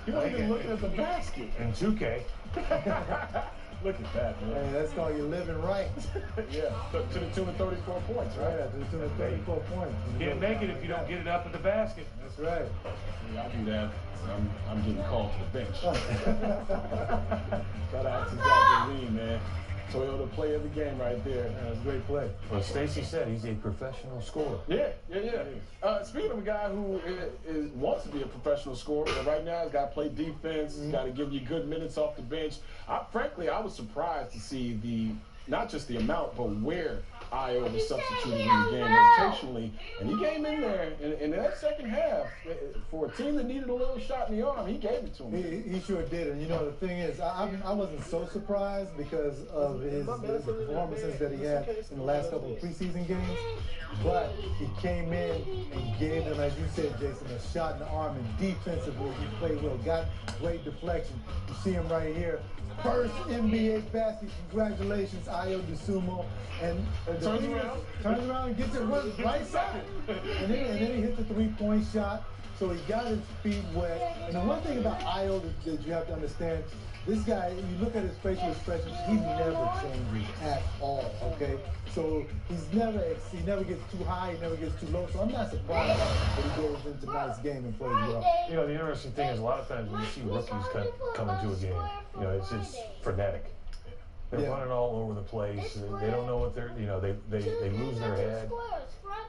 You don't even looking at the basket. In 2K. Look at that, man. Hey, that's called you living right. Yeah, to the tune of 34 points, right? Yeah, to the tune of 34 points. You can't make it if you don't get it up at the basket. That's right. Yeah, I do that. I'm getting called to the bench. Shout out to Zach Levine, man. Toyota Player of the Game right there. That's a great play. Well, Stacey said he's a professional scorer. Yeah. Speaking of a guy who wants to be a professional scorer, but right now he's got to play defense. He's got to give you good minutes off the bench. Frankly, I was surprised to see not just the amount, but where Ayo was substituted in the game rotationally. And he came in there in that second half. For a team that needed a little shot in the arm, he gave it to him. He sure did. And, you know, the thing is, I wasn't so surprised because of the performances that he had in the last couple of preseason games. But he came in and gave them, as you said, Jason, a shot in the arm. And defensively, he played well, got great deflection. You see him right here. First NBA basket. Congratulations, Ayo Dosunmu. And turns around and gets it right side. And then he hit the three-point shot. So he got his feet wet. And the one thing about Ayo that you have to understand, this guy, you look at his facial expressions, he never changes at all, okay? So he never gets too high, he never gets too low. So I'm not surprised that he goes into tonight's game and plays well. You know, the interesting thing is a lot of times when you see rookies come into a game, you know, it's just frenetic. They're running all over the place. They don't know what they're, you know, they lose their head.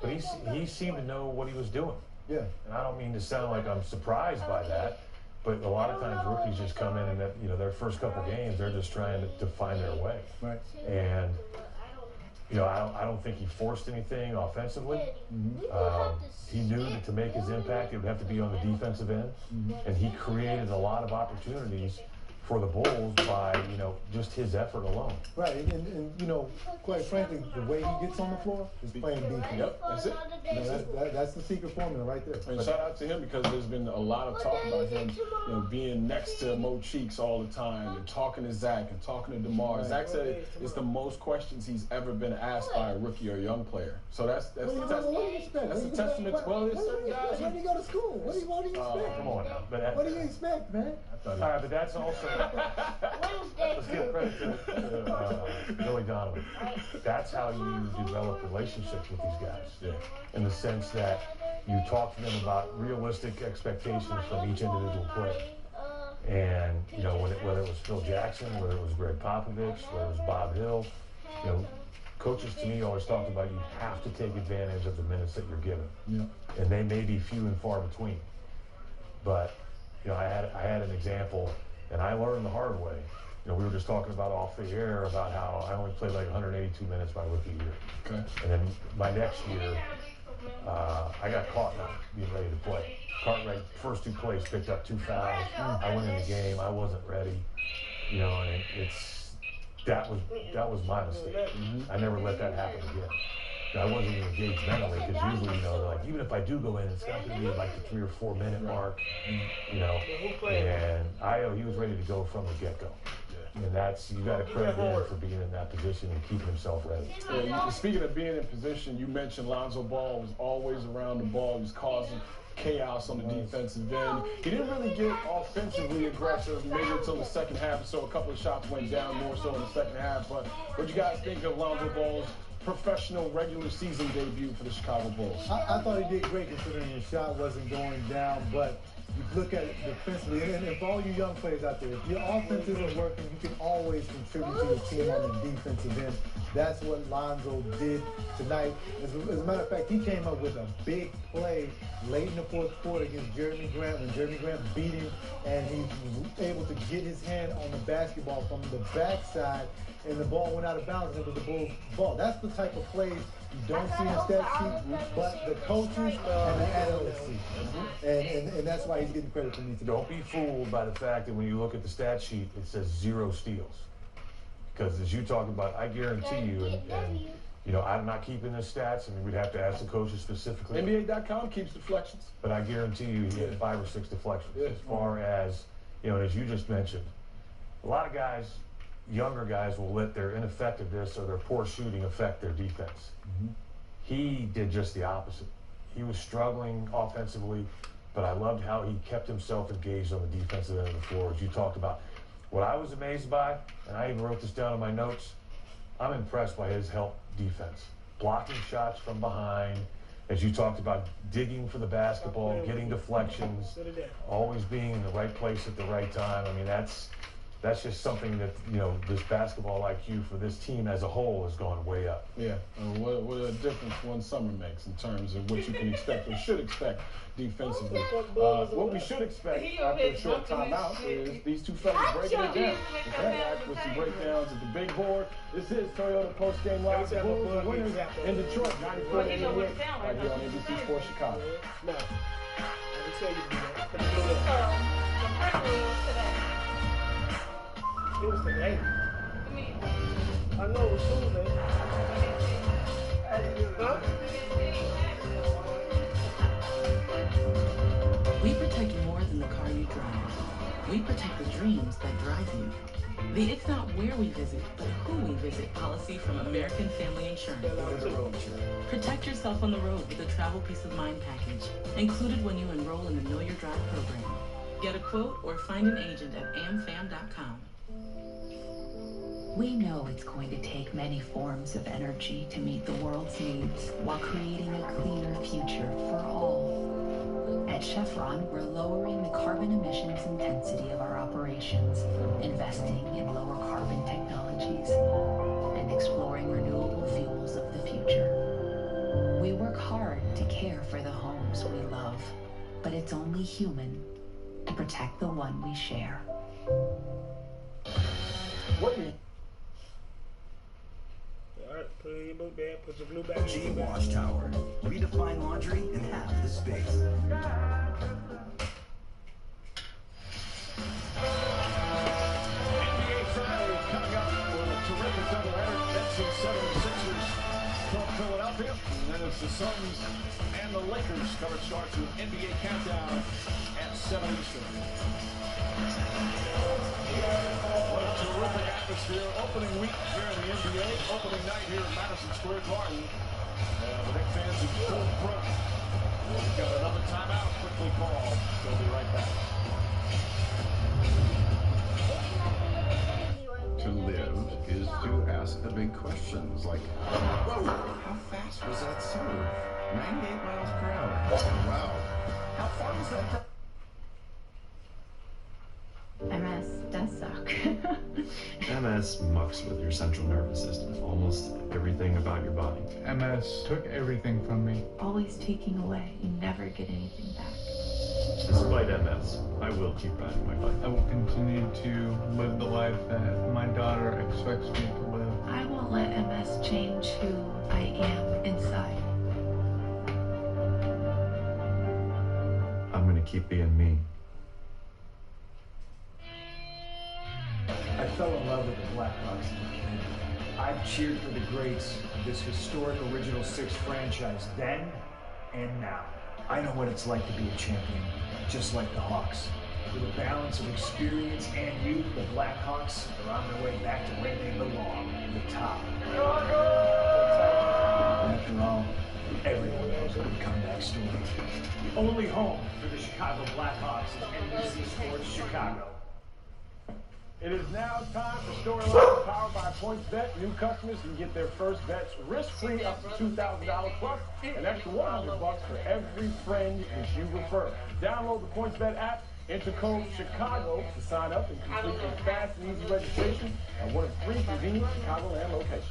But he seemed to know what he was doing. Yeah. And I don't mean to sound like I'm surprised by that, but a lot of times rookies just come in and that, you know, their first couple games, they're just trying to find their way. Right. And, you know, I don't think he forced anything offensively. He knew that to make his impact, it would have to be on the defensive end. And he created a lot of opportunities for the Bulls by, just his effort alone. Right, and quite frankly, the way he gets on the floor is playing defense. Yep, that's it. That's the secret formula right there. And shout out to him because there's been a lot of talk about him, being next to Mo Cheeks all the time and talking to Zach and talking to DeMar. Zach said it's the most questions he's ever been asked by a rookie or a young player. So that's a testament to certain guys. Where do you go to school? What do you expect? Come on now. What do you expect, man? But that's also, let's give credit to Billy Donovan. That's how you develop relationships with these guys. Yeah. In the sense that you talk to them about realistic expectations from each individual player. And, whether it was Phil Jackson, whether it was Greg Popovich, whether it was Bob Hill, coaches to me always talked about you have to take advantage of the minutes that you're given. Yeah. And they may be few and far between. But, I had an example, and I learned the hard way. We were just talking about off the air about how I only played like 182 minutes my rookie year. Okay. And then my next year, I got caught not being ready to play. Cartwright, first 2 plays, picked up 2 fouls. I went in the game. I wasn't ready. And that was my mistake. I never let that happen again. I wasn't even engaged mentally because usually, even if I do go in, it's not going to be like the 3 or 4 minute mark, And he was ready to go from the get-go. And you got to credit him for being in that position and keeping himself ready. Yeah, speaking of being in position, you mentioned Lonzo Ball was always around the ball. He was causing chaos on the defensive end. He didn't really get offensively aggressive maybe until the second half, so a couple of shots went down more so in the second half. But what do you guys think of Lonzo Ball's professional regular season debut for the Chicago Bulls? I thought he did great considering his shot wasn't going down, but you look at it defensively, and for all you young players out there, if your offense isn't working, you can always contribute to your team on the defensive end. That's what Lonzo did tonight. As a matter of fact, he came up with a big play late in the fourth quarter against Jeremy Grant when Jeremy Grant beat him, and he was able to get his hand on the basketball from the backside, and the ball went out of bounds into the Bulls' ball. That's the type of plays you don't see in the stat sheet, but the coaches and the analysts see. And that's why he's getting credit from me today. Don't be fooled by the fact that when you look at the stat sheet, it says 0 steals. Because as you talk about, I guarantee you, and I'm not keeping the stats, and we'd have to ask the coaches specifically. NBA.com keeps deflections. But I guarantee you he had 5 or 6 deflections. As far as, as you just mentioned, a lot of guys, younger guys, will let their ineffectiveness or their poor shooting affect their defense. He did just the opposite. He was struggling offensively, but I loved how he kept himself engaged on the defensive end of the floor, as you talked about. What I was amazed by, and I even wrote this down in my notes, I'm impressed by his help defense. Blocking shots from behind, as you talked about, digging for the basketball, getting deflections, always being in the right place at the right time. I mean, that's just something that, this basketball IQ for this team as a whole has gone way up. Yeah, what a difference one summer makes in terms of what you can expect or should expect defensively. What we should expect after a short timeout is these two fellas breaking it down. We're back with some breakdowns at the big board. This is Toyota Post Game Live. The Bulls are winners in Detroit, 94-88, right here on NBC Sports Chicago. No, I can tell you that. It was today. I know it was Tuesday. Huh? We protect more than the car you drive. We protect the dreams that drive you. The It's Not Where We Visit, but Who We Visit policy from American Family Insurance. Protect yourself on the road with a travel peace of mind package, included when you enroll in the Know Your Drive program. Get a quote or find an agent at amfam.com. We know it's going to take many forms of energy to meet the world's needs while creating a cleaner future for all. At Chevron, we're lowering the carbon emissions intensity of our operations, investing in lower carbon technologies, and exploring renewable fuels of the future. We work hard to care for the homes we love, but it's only human to protect the one we share. Put your blue back. G Wash Tower. Redefine laundry in half the space. and 76ers from Philadelphia. And then it's the Suns and the Lakers. Coverage starts with NBA Countdown at 7 Eastern. What a terrific atmosphere. Opening week here in the NBA. Opening night here at Madison Square Garden. The Knicks fans in full front. We've got another timeout quickly called. We'll be right back. To live is to ask the big questions like, whoa, how fast was that serve? 98 miles per hour. Wow. How far was that? MS does suck. MS mucks with your central nervous system, almost everything about your body. MS took everything from me. Always taking away. You never get anything back. Despite MS, I will keep riding my bike. I will continue to live the life that my daughter expects me to live. I won't let MS change who I am inside. I'm gonna keep being me. I fell in love with the Blackhawks. I've cheered for the greats of this historic Original Six franchise then and now. I know what it's like to be a champion, just like the Hawks. With a balance of experience and youth, the Blackhawks are on their way back to where they belong, the top. After all, everyone knows a good comeback story. The only home for the Chicago Blackhawks is NBC Sports Chicago. It is now time for Storylines powered by PointsBet. New customers can get their first bets risk-free up to $2,000 plus an extra $100 for every friend that you refer. Download the PointsBet app, enter code Chicago to sign up and complete a fast and easy registration at one of 3 convenient Chicagoland locations.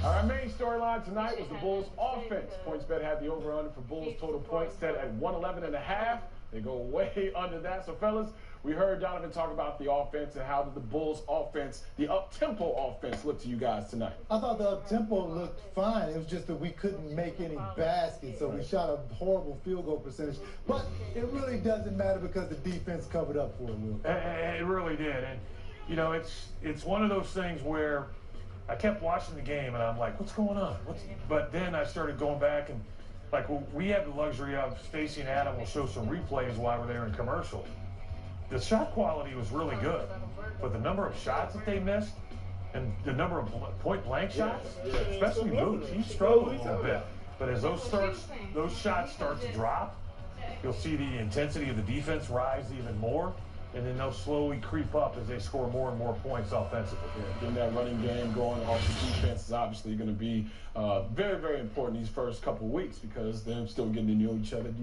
Our main storyline tonight was the Bulls' offense. PointsBet had the over-under for Bulls total points set at 111.5. They go way under that. So, fellas, we heard Donovan talk about the offense and how did the Bulls' offense, the up-tempo offense, look to you guys tonight? I thought the up-tempo looked fine. It was just that we couldn't make any baskets, so we shot a horrible field goal percentage. But it really doesn't matter because the defense covered up for it, Will. It really did. And, you know, it's one of those things where I kept watching the game, and I'm like, what's going on? But then I started going back, and, like, we have the luxury of Stacey and Adam will show some replays while we're there in commercial. The shot quality was really good, but the number of shots that they missed and the number of point-blank shots, especially Boots, he struggled a little bit. But as those shots start to drop, you'll see the intensity of the defense rise even more, and then they'll slowly creep up as they score more and more points offensively. Yeah, getting that running game going off the defense is obviously going to be very, very important these first couple of weeks because they're still getting to know each other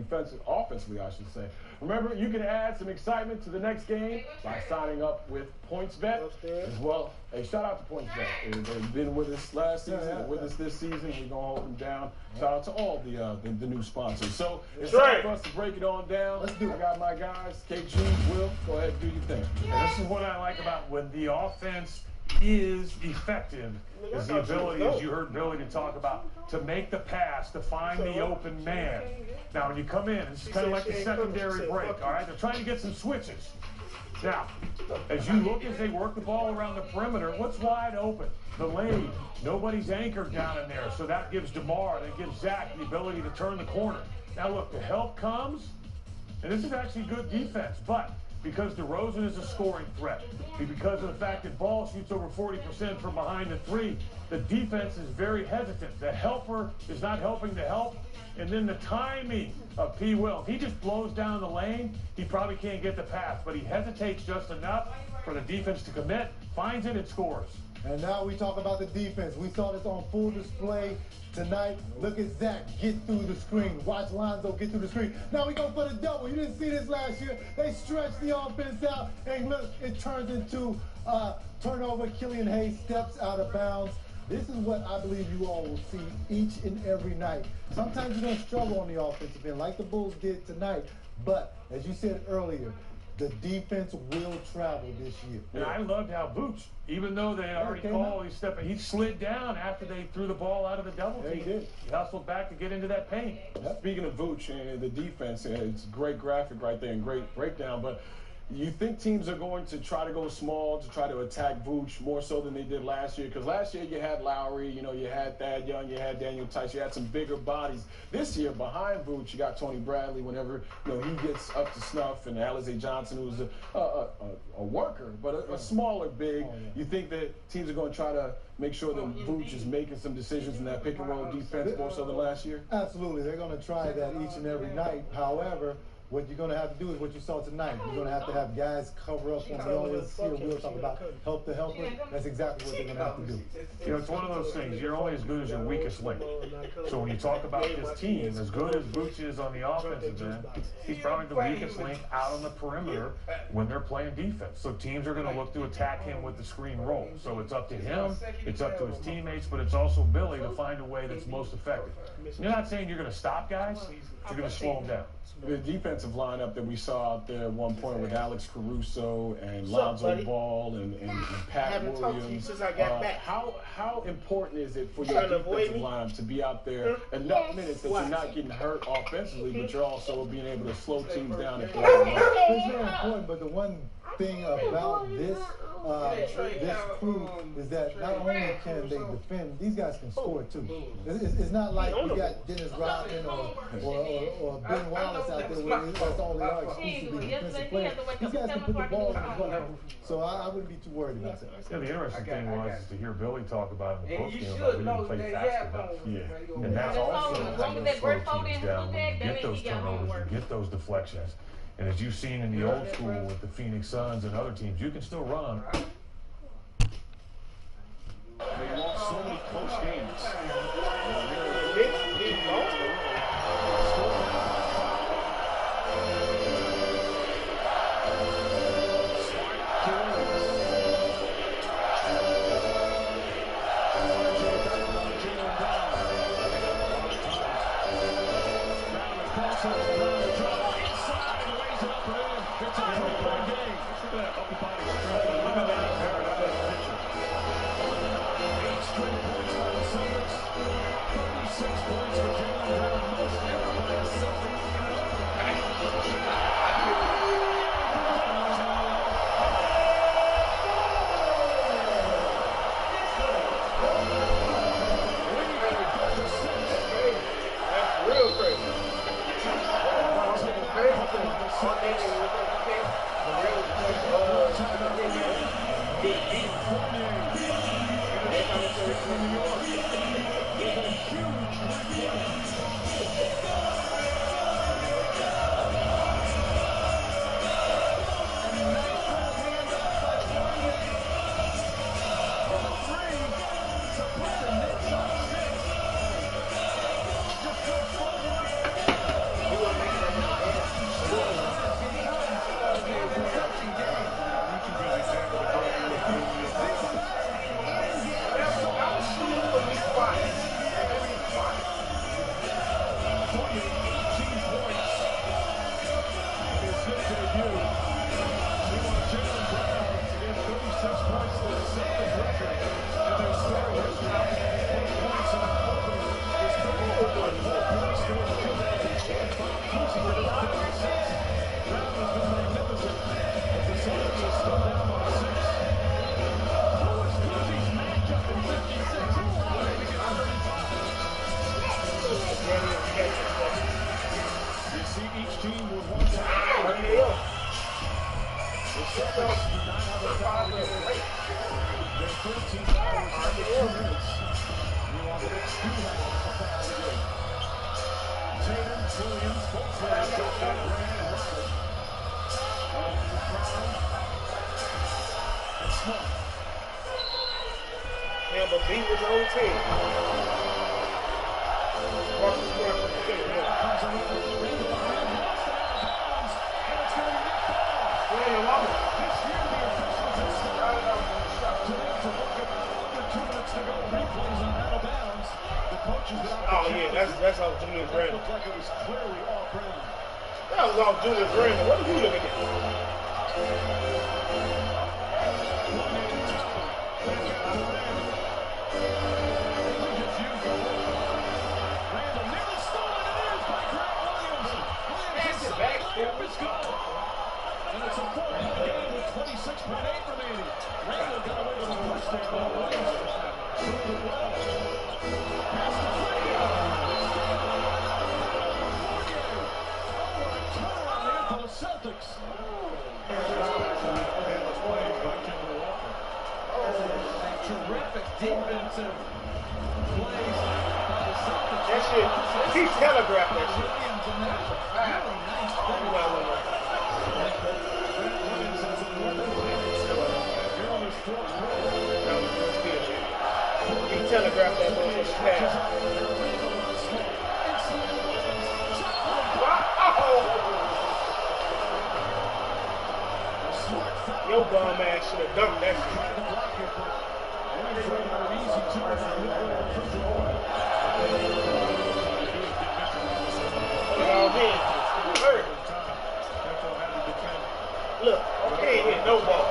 offensively, I should say. Remember, you can add some excitement to the next game by signing up with PointsBet as well. Hey, shout out to PointsBet. They've been with us last season, they're with us this season. We're going to hold them down. Shout out to all the new sponsors. So it's time for us to break it on down. Let's do it. I got my guys, KG, Will, go ahead and do your thing. And this is what I like about when the offense is effective, is the ability, as you heard Billy to talk about, to make the pass, to find the open man. Now, when you come in, it's kind of like the secondary break, all right? They're trying to get some switches. Now, as you look as they work the ball around the perimeter, what's wide open? The lane. Nobody's anchored down in there, so that gives DeMar, that gives Zach the ability to turn the corner. Now, look, the help comes, and this is actually good defense, but because DeRozan is a scoring threat, because of the fact that Ball shoots over 40% from behind the three, the defense is very hesitant. The helper is not helping to help, and then the timing of P. Will. If he just blows down the lane, he probably can't get the pass, but he hesitates just enough for the defense to commit, finds it, and scores. And now we talk about the defense. We saw this on full display tonight. Look at Zach get through the screen. Watch Lonzo get through the screen. Now we go for the double. You didn't see this last year. They stretched the offense out, and look, it turns into turnover. Killian Hayes steps out of bounds. This is what I believe you all will see each and every night. Sometimes you're going to struggle on the offensive end, like the Bulls did tonight. But as you said earlier, the defense will travel this year. And I loved how Vooch, even though they already called, he slid down after they threw the ball out of the double team. He did. He hustled back to get into that paint. Speaking of Vooch and the defense, it's a great graphic right there and great breakdown. But You think teams are going to try to go small to try to attack Vooch more so than they did last year? Because last year you had Lowry, you know, you had Thad Young, you had Daniel Tice, you had some bigger bodies. This year behind Vooch, you got Tony Bradley whenever, you know, he gets up to snuff, and Alizé Johnson, who's a worker, but a smaller big. You think that teams are going to try to make sure that Vooch is making some decisions in that pick and roll defense more so than last year? Absolutely. They're going to try that each and every night. However, what you're going to have to do is what you saw tonight. You're going to have guys cover up when we always hear Will talk about help the helper. That's exactly what they're going to have to do. You know, it's one of those things. You're only as good as your weakest link. So when you talk about this team, as good as Vooch is on the offensive end, he's probably the weakest link out on the perimeter when they're playing defense. So teams are going to look to attack him with the screen roll. So it's up to him, it's up to his teammates, but it's also Billy to find a way that's most effective. You're not saying you're going to stop guys, you're going to slow them down. The defensive lineup that we saw out there at one point with Alex Caruso and Lonzo Ball and Pat Williams, how important is it for your defensive lineup to be out there enough minutes that you're not getting hurt offensively, but you're also being able to slow teams down if they're It's very important, but the one thing about this crew is that not only can they defend, these guys can score too. It's not like we got Dennis Rodman or Ben Wallace out there where that's all they are, exclusively defensive players. These guys can put the ball in the glove. So I wouldn't be too worried about that. Yeah, the interesting thing was to hear Billy talk about in the postgame about we didn't play fast enough. Yeah. And that's also how you slow teams down when you get those turnovers, you get those deflections. And as you've seen in the old school with the Phoenix Suns and other teams, you can still run. They lost so many close games. Oh yeah, that's off Julius Randle. Looked like it was clearly off Randle. That was off Julius Randle. What are you looking at? Pass it back, and it's a defensive plays by the Celtics. That shit, he telegraphed that shit. Williams, and that was a really nice finish. Williams has a here on his fourth quarter. He telegraphed that motherfucker pass. Your bum ass should have dunked that shit. Look, he ain't hit no ball.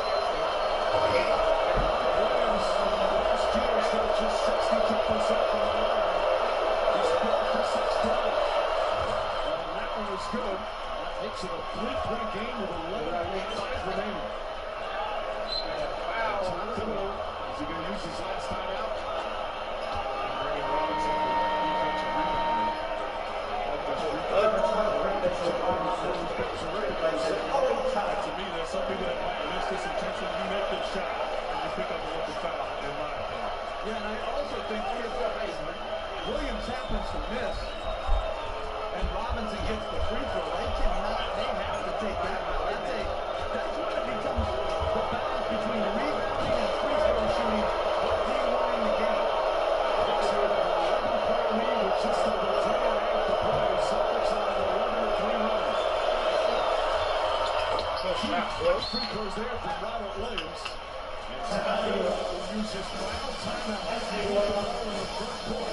Good. Makes it a 3-point game with 11:05 remaining. Is he going to use his last time out? Bringing Robinson for defensive rebound. To me, there's some people that might miss this intention. You make this shot and you pick up a local foul, in my opinion. Yeah, and I also think Williams happens to miss. And Robinson gets the free throw. They have to take that out. That's when it becomes the balance between rebounding and free throw shooting. What do you want in the game? Next year, an 11-point lead with just over 10 and a half to play. Celtics on an 11-3 run. Free throws there from Robert Williams. And Sacramento will use his final timeout in the front court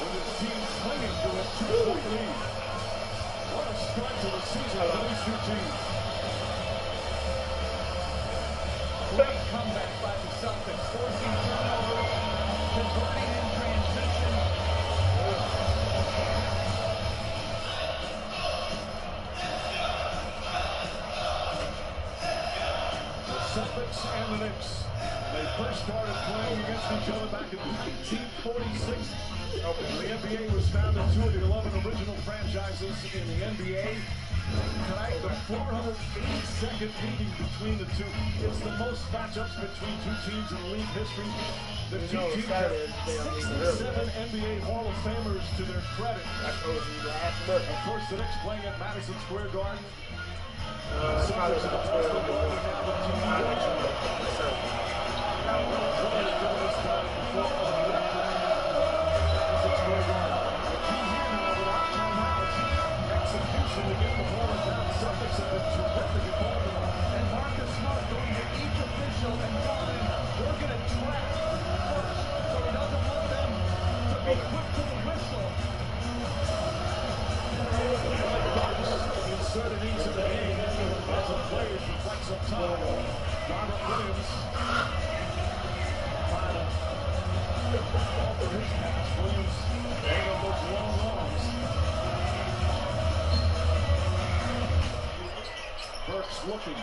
with his team clinging to a 2-point lead. What a start to the season for these two teams. Great comeback by the Celtics, forcing turnovers, converting in transition. The Celtics and the Knicks. They first started playing against each other back in 1946. The NBA was founded 2 of the 11 original franchises in the NBA. Tonight, the 482nd meeting between the two. It's the most matchups between two teams in league history. The two teams have 67 NBA Hall of Famers to their credit. Of course, the Knicks playing at Madison Square Garden. Execution to get the ball down. Celtics have been terrific at ball. And Marcus Smart going to each official and telling him, we're going to track first. So he doesn't want them to be quick to the whistle. Inserted into the game as a player for quite some time. Robert Williams trying to offer his pass. Williams one of those long arms. Burks looking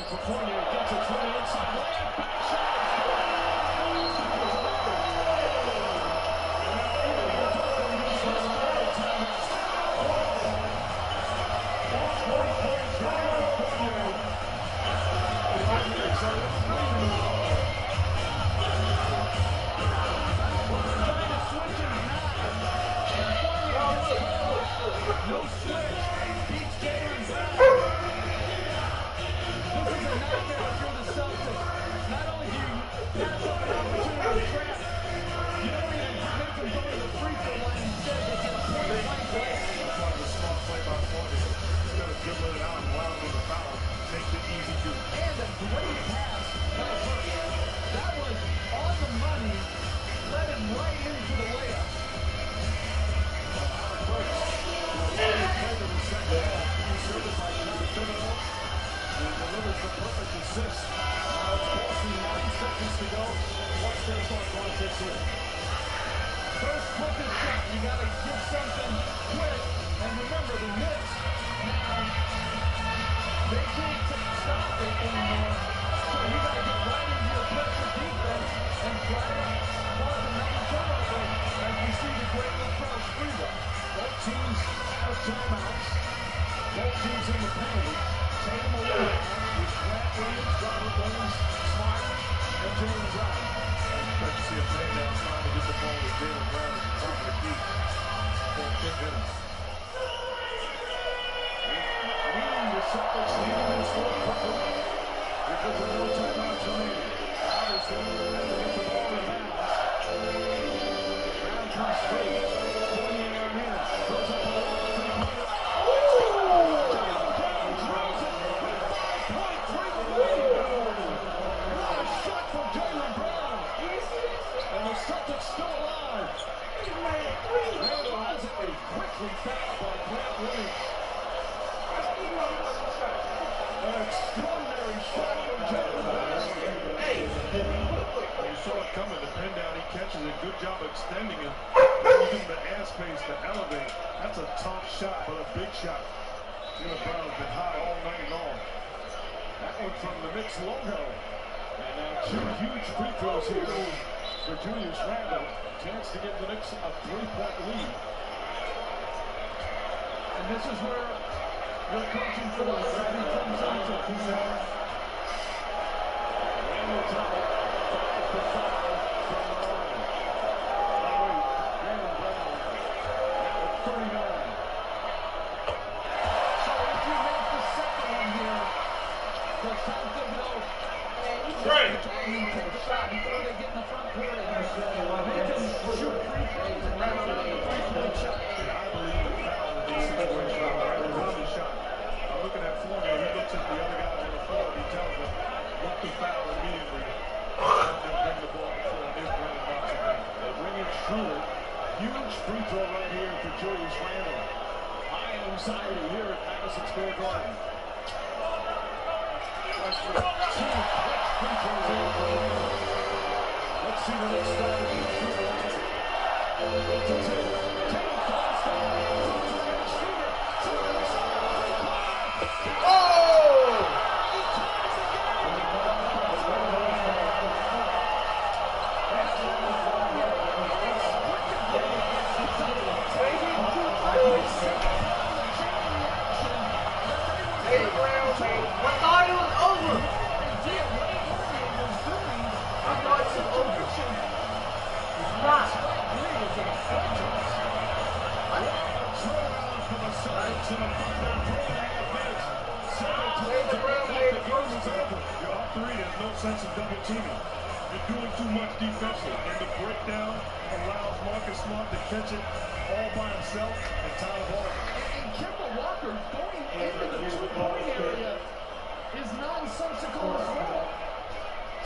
for Fournier. Gets it from the inside. Layup, back shot. No switch. Beats Jaylen Brown. This is a nightmare if you're the Celtics. Not only do you pass up an opportunity to trap, you don't even make them go to the free throw line. Instead, they get a point-blank play. That's why it was a smart play by Fournier. Instead of dribbling it out and allowing him to foul, takes the easy do. And a great pass by Burks. That was on the money. Led him right into the layup. Delivers the perfect assist. Now it's Boston, 9 seconds to go. What's their thought process here? First quickest shot, you got to get something quick. And remember, the Knicks now, they can't stop it anymore. So you got to get right into your pressure defense and try to cause another turnover as we see the great lacrosse free run. Both teams out of timeouts. Both teams in the penalty. Tatum away with Grant Williams, Robert Williams, Smart, and Jaylen Brown. And minutes. Leading the Celtics, leading in score quickly. Because of no timeouts remaining. Obviously, as they get the ball in bounds. Brown comes free. 28 minutes. Goes up a lot. And the Celtics still alive. Randall has a quickly foul by Grant Williams. An extraordinary shot from Jalen Brown. You saw it coming. The pin down, he catches it. Good job extending it. Using the air space to elevate. That's a tough shot, but a big shot. Jalen Brown's been high all night long. That one from the Knicks logo. And now two huge free throws here for Julius Randle. Chance to give the Knicks a 3-point lead. And this is where your coaching philosophy comes into it. Randle time, 5 for 5 from the line. Jalen Brown now at 39. So if you make the second one here, the Celtics know. Right. Take the shot before they get in the front court. They can shoot free throws and round out the 3-point shot. I believe the foul in these situations. Rather than the shot. I'm looking at Fournier. He looks at the other guys on the floor and he tells them, look to foul immediately. Let them bring the ball before they bring it back to them. They bring in Schroeder. Huge free throw right here for Julius Randle. High anxiety here at Madison Square Garden. Let's see the next strategy. I thought it was over. I thought it was over. It's not. You're up 3, there's no sense of double teaming. You're doing too much defensively. And the breakdown allows Marcus Smart to catch it all by himself and Tyler Horton. And Kemba Walker going into the two-point area is nonsensical as well.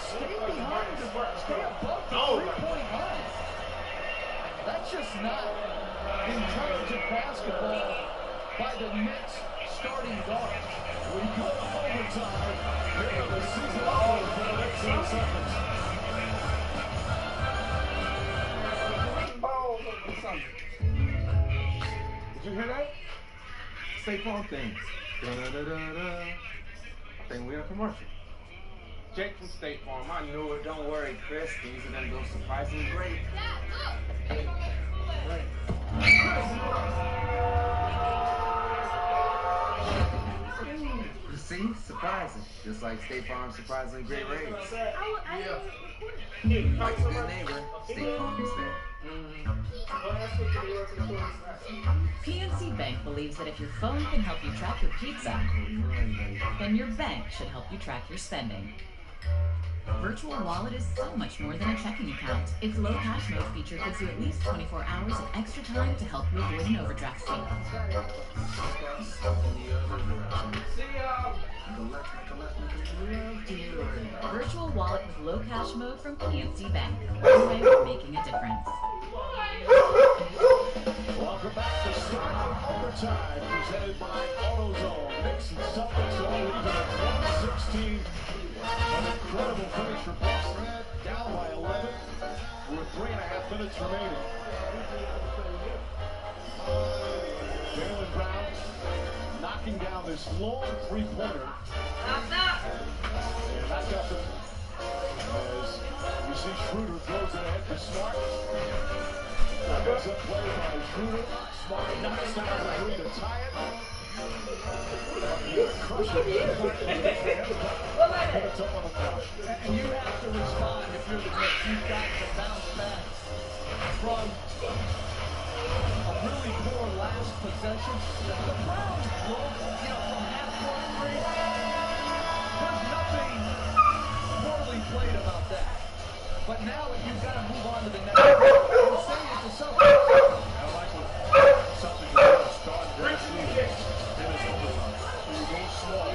Stay behind the stay above the 3-point line. That's just not intelligent basketball by the Knicks starting guard. We go to overtime. Here the season over for the Knicks and the Celtics. Did you hear that? State Farm things. Da-da-da-da-da. I think we're in a commercial. Jake from State Farm. I knew it. Don't worry, Chris. Things are going to go surprisingly great. Right. See? Surprising. Just like State Farm's surprisingly great rates. Like a good neighbor, State Farm is there. PNC Bank believes that if your phone can help you track your pizza, then your bank should help you track your spending. Virtual Wallet is so much more than a checking account. Its low cash mode feature gives you at least 24 hours of extra time to help you avoid an overdraft fee. Virtual Wallet with low cash mode from PNC Bank. One way of making a difference. Welcome back to Starting Overtime, presented by AutoZone. Knicks and Celtics all even at 116. An incredible finish for Boston, down by 11 with 3.5 minutes remaining. Jalen Brown knocking down this long three-pointer. And that's got the, as you see Schroeder throws it ahead to Smart. That's a play by Schroeder. Smart knocks down the three to tie it. And you have to respond if you're the Knicks. You've got to bounce back from a really poor last possession. The Browns broke, from half-court free. There's nothing poorly played about that. But now you've got to move on to the next. You're saying it to Celtics. I like what Celtics are going to start very clean in this overtime. So you go small.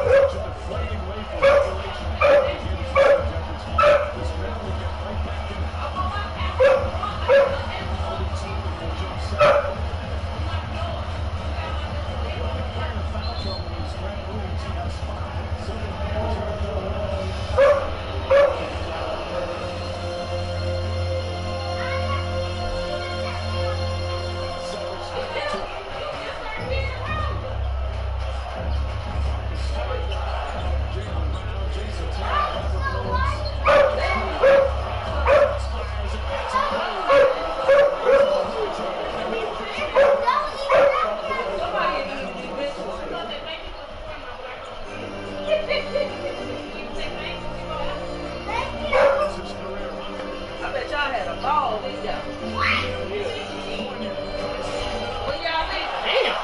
Such a deflating way for regulation. This man will get right back in. Other team that will jump set. Foul trouble is Grant Williams. He has 5. I bet y'all had a ball with y'all. Where y'all at? Damn.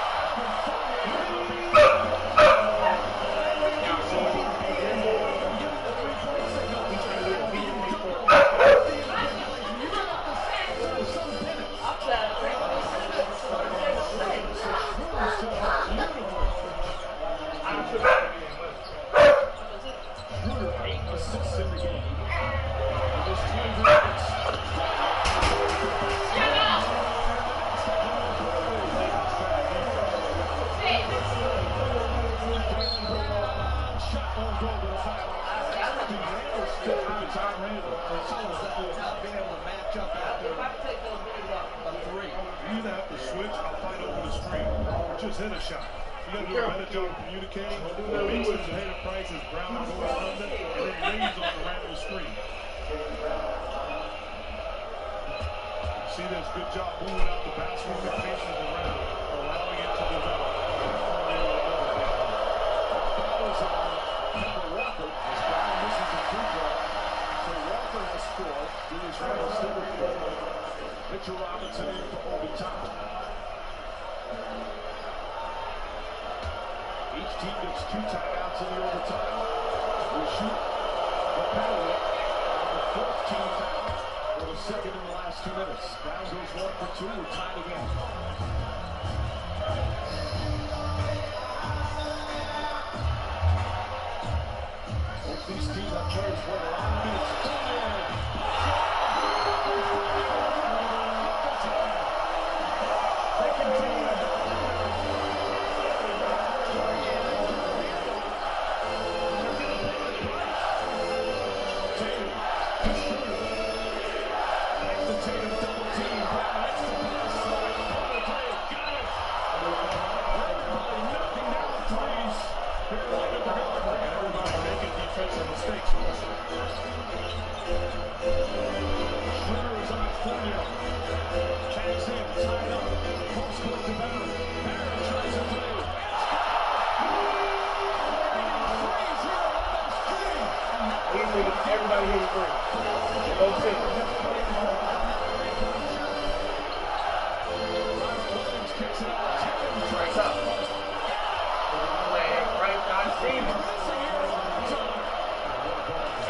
You either have to switch or fight over the screen. Just hit a shot. You got to do a better job of communicating. What makes it pay the price is Brown goes under and then lays on the random screen. See, there's good job moving out the bounce, moving patience around, allowing it to develop. Fouls on Kemba Walker as Brown misses a free throw. So Walker has scored. Julius Randle still with it. Mitchell Robinson in for overtime. Each team gets 2 timeouts in the overtime. Will shoot the penalty on the 14th out for the second in the last 2 minutes. Brown goes 1 for 2. We're tied again. Both these teams have players for a lot of minutes. Everybody here is free. Go sit. Right up. Right on Stevens.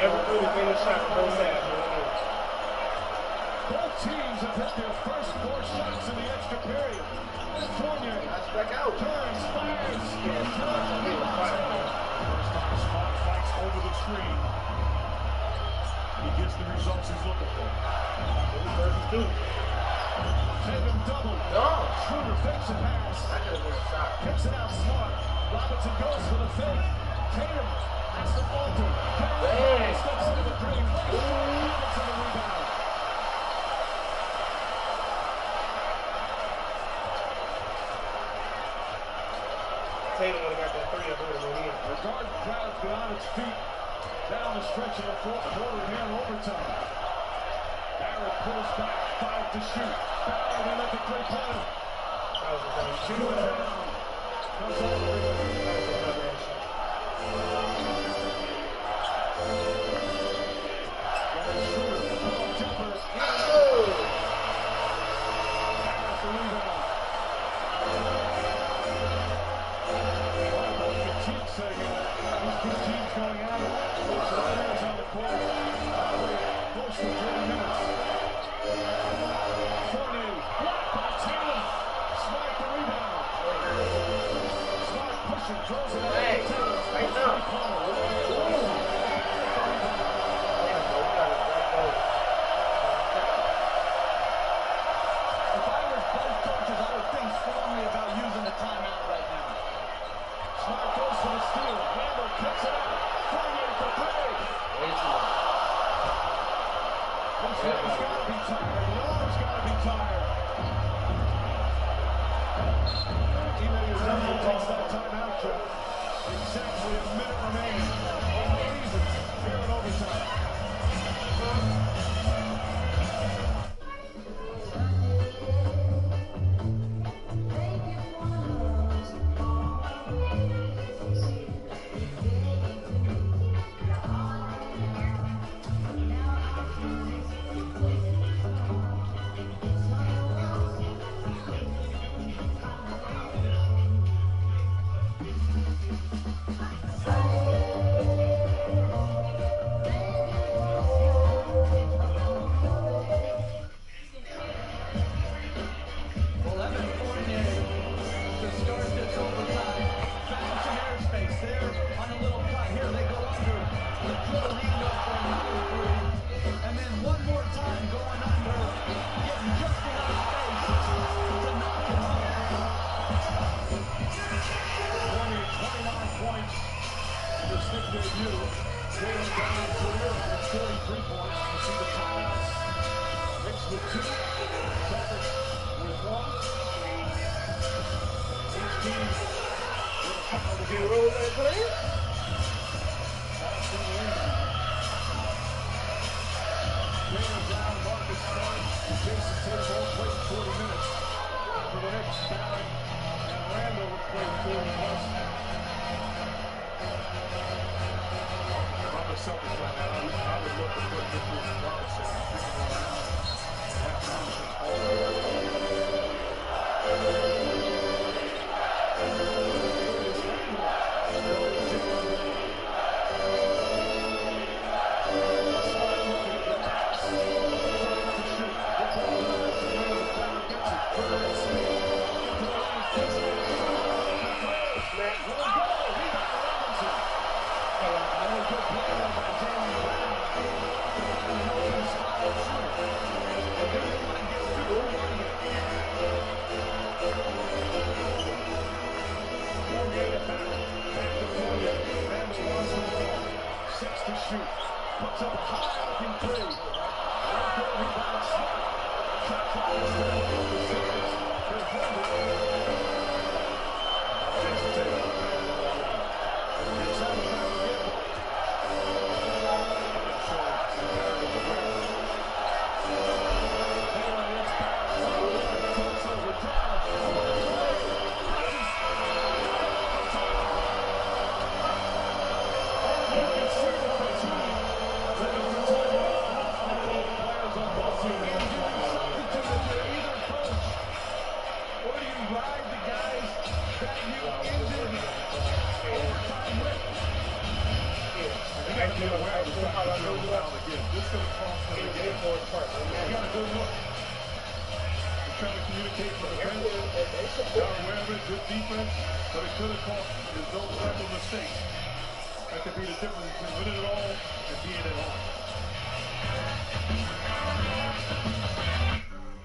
Every food is in the shot. Both sides. Both teams have hit their first 4 shots in the extra period. Fournier back out. Turns, fires. Smart fights over the screen. He gets the results he's looking for. 32. Tatum double. Schroeder fakes a pass. Kicks it out smart. Robinson goes for the fake. Tatum has to falter. Tatum steps into the green. Robinson the rebound. Tatum would have got that 3 up there. The guard crowd's been on its feet down the stretch of the 4th quarter here in overtime. Barrett pulls back, 5 to shoot. Barrett in at the 3-pointer. Shoot it down. Comes all the way. Two teams going at it. Players on the court. Close to 30 minutes. Fournier, blocked by Tatum. Smart the rebound. Smart pushing, throws it out. Hey, right now. If I was both coaches, I would think strongly about using the timeout right now. Smart goes for the steal. Randall picks it up. Fournier for three. This guy's got to be tired. Long's got to be tired. Ime Udoka takes that timeout trip. Exactly a minute remaining. Unbelievable. Here in overtime.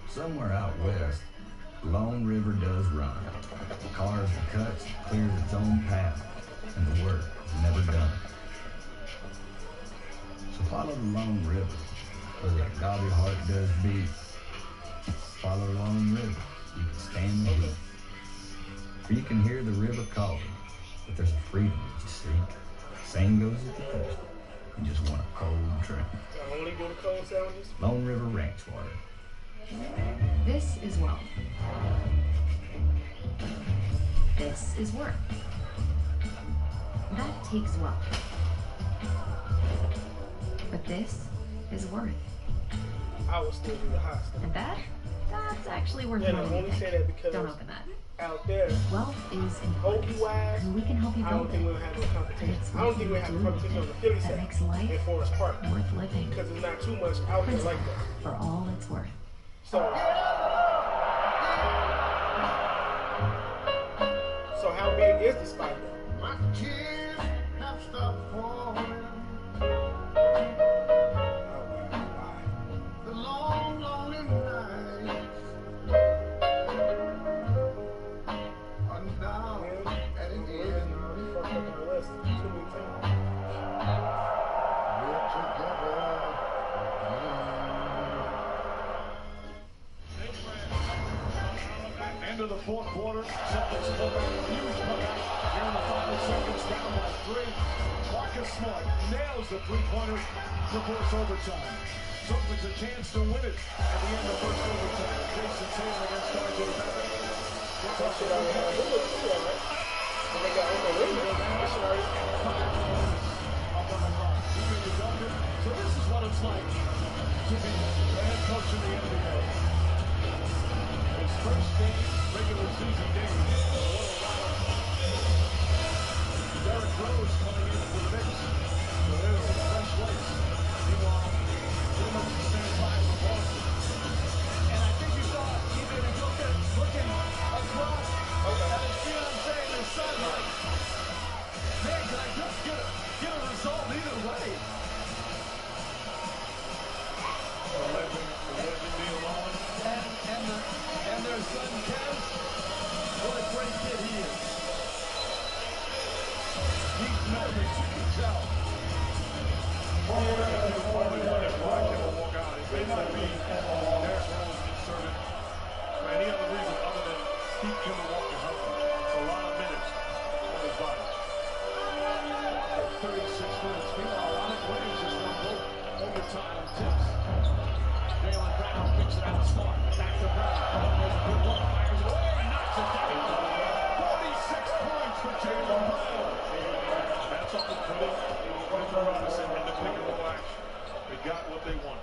Somewhere out west, Lone River does run. Cars are cut, clears its own path, and the work is never done. So follow the Lone River, where the Agave heart does beat. Follow Lone River, you can stand the heat. For you can hear the river calling, but there's a freedom that you seek. Same goes with the thirsty. You just want a cold drink. Only do the cold sandwiches? Lone River Ranch Water. This is wealth. This is worth. That takes wealth. But this is worth. I will still do the hot stuff. And that's actually worth Yeah, more no, than only you say think. that because Don't open that. out there. Wealth is Hockey-wise, and we can help you I don't build think it. we'll have no competition. It's I don't what think you we'll have do competition on the Philly that side makes life in Forest Park. worth living. Because there's not too much out there like that. For all it's worth. So how big is the spider? My tears have stopped falling. The long, lonely nights are now at an end. We're together. End of the fourth quarter, Celtics pull back a huge comeback here in the final seconds, down by 3. Marcus Smart nails the three-pointer to force overtime. Celtics a chance to win it at the end of first overtime. Jason Tatum against R.J. Barrett. Gets off the They got on the wing. up on the clock. Jimmy Duncan. So this is what it's like to be the head coach in the NBA. His first game, regular season game. Derrick Rose coming into the mix. So there's some fresh legs. Meanwhile, pretty much the same time for Boston. And I think you saw even Jokic looking across at his fiancé and his son like, man, can I just get a result either way? The legend Neil Owen. And their son Kez, what a great kid he is. He's nervous, you can tell. Any other reason other than keep Kemba Walker healthy? It's a lot of minutes on his body. 36 minutes. Meanwhile, Ronald Williams has won both overtime and tips. Jaylen Brown picks it out Smart. Back to Brown. There's a good look. Fires away. Knocks it down. 46 points for Jaylen Brown. That's off the credit for Robinson in the pick and roll action. They got what they wanted.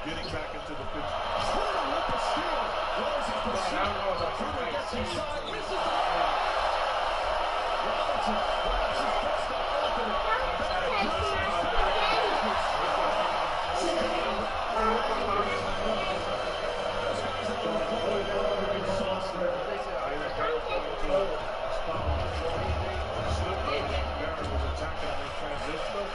Getting back into the pitch. Schroeder with the steal. Rose in pursuit. Schroeder gets inside. Misses it. Robinson grabs his best up open. Barrett was attacking on his transition.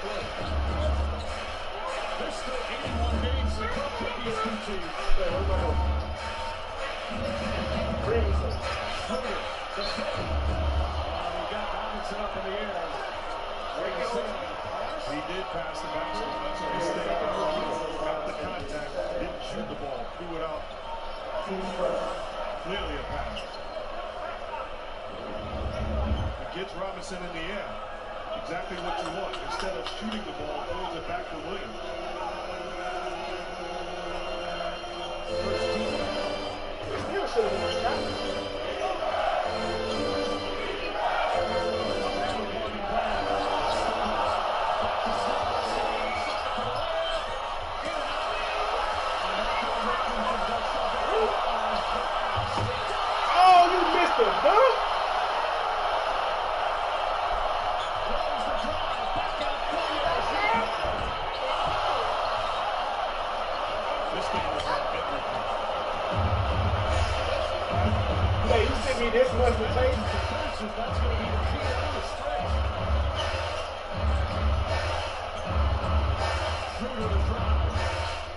There's still 81 games to come for these two teams. We got Robinson up in the air. He did pass the basket. He stayed out. Got the contact. Didn't shoot the ball. Threw it out. Clearly a pass. He gets Robinson in the air. Exactly what you want. Instead of shooting the ball, throws it back to Williams. First team. Still should have been a shot. Oh, you missed it, huh? Hey, you sent me this much to take? That's going to be the key down the stretch. Schroeder to drive.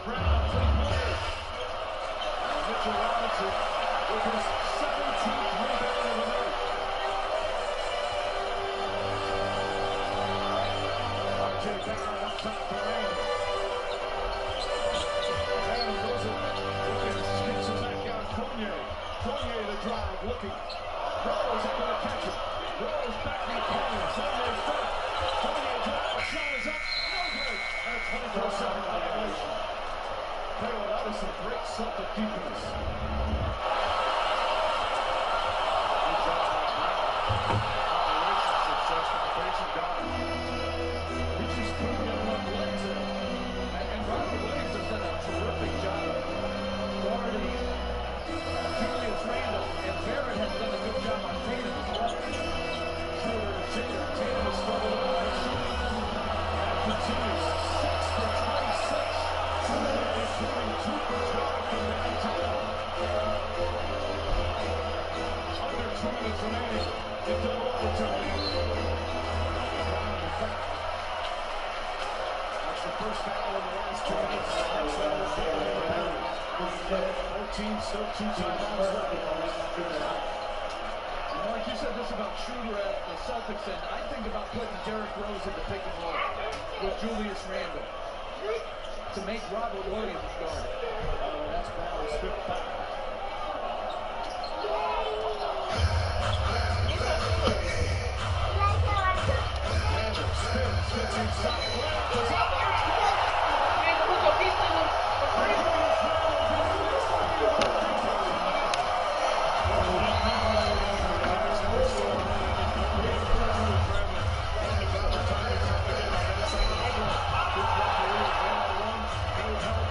Brown three-pointer. Mitchell Robinson with his 17th rebound of the night. R.J. Barrett up top for Randall. Fournier the drive, looking. Rose able to catch it. Rose back to Fournier. Fournier front. Fournier drive, shot is up. No good. And a 24-second violation. Tell you what, that was some great Celtic defense. Like you said this about Schroeder at the Celtics end, I think about putting Derrick Rose in the pick and roll with Julius Randle to make Robert Williams guard it.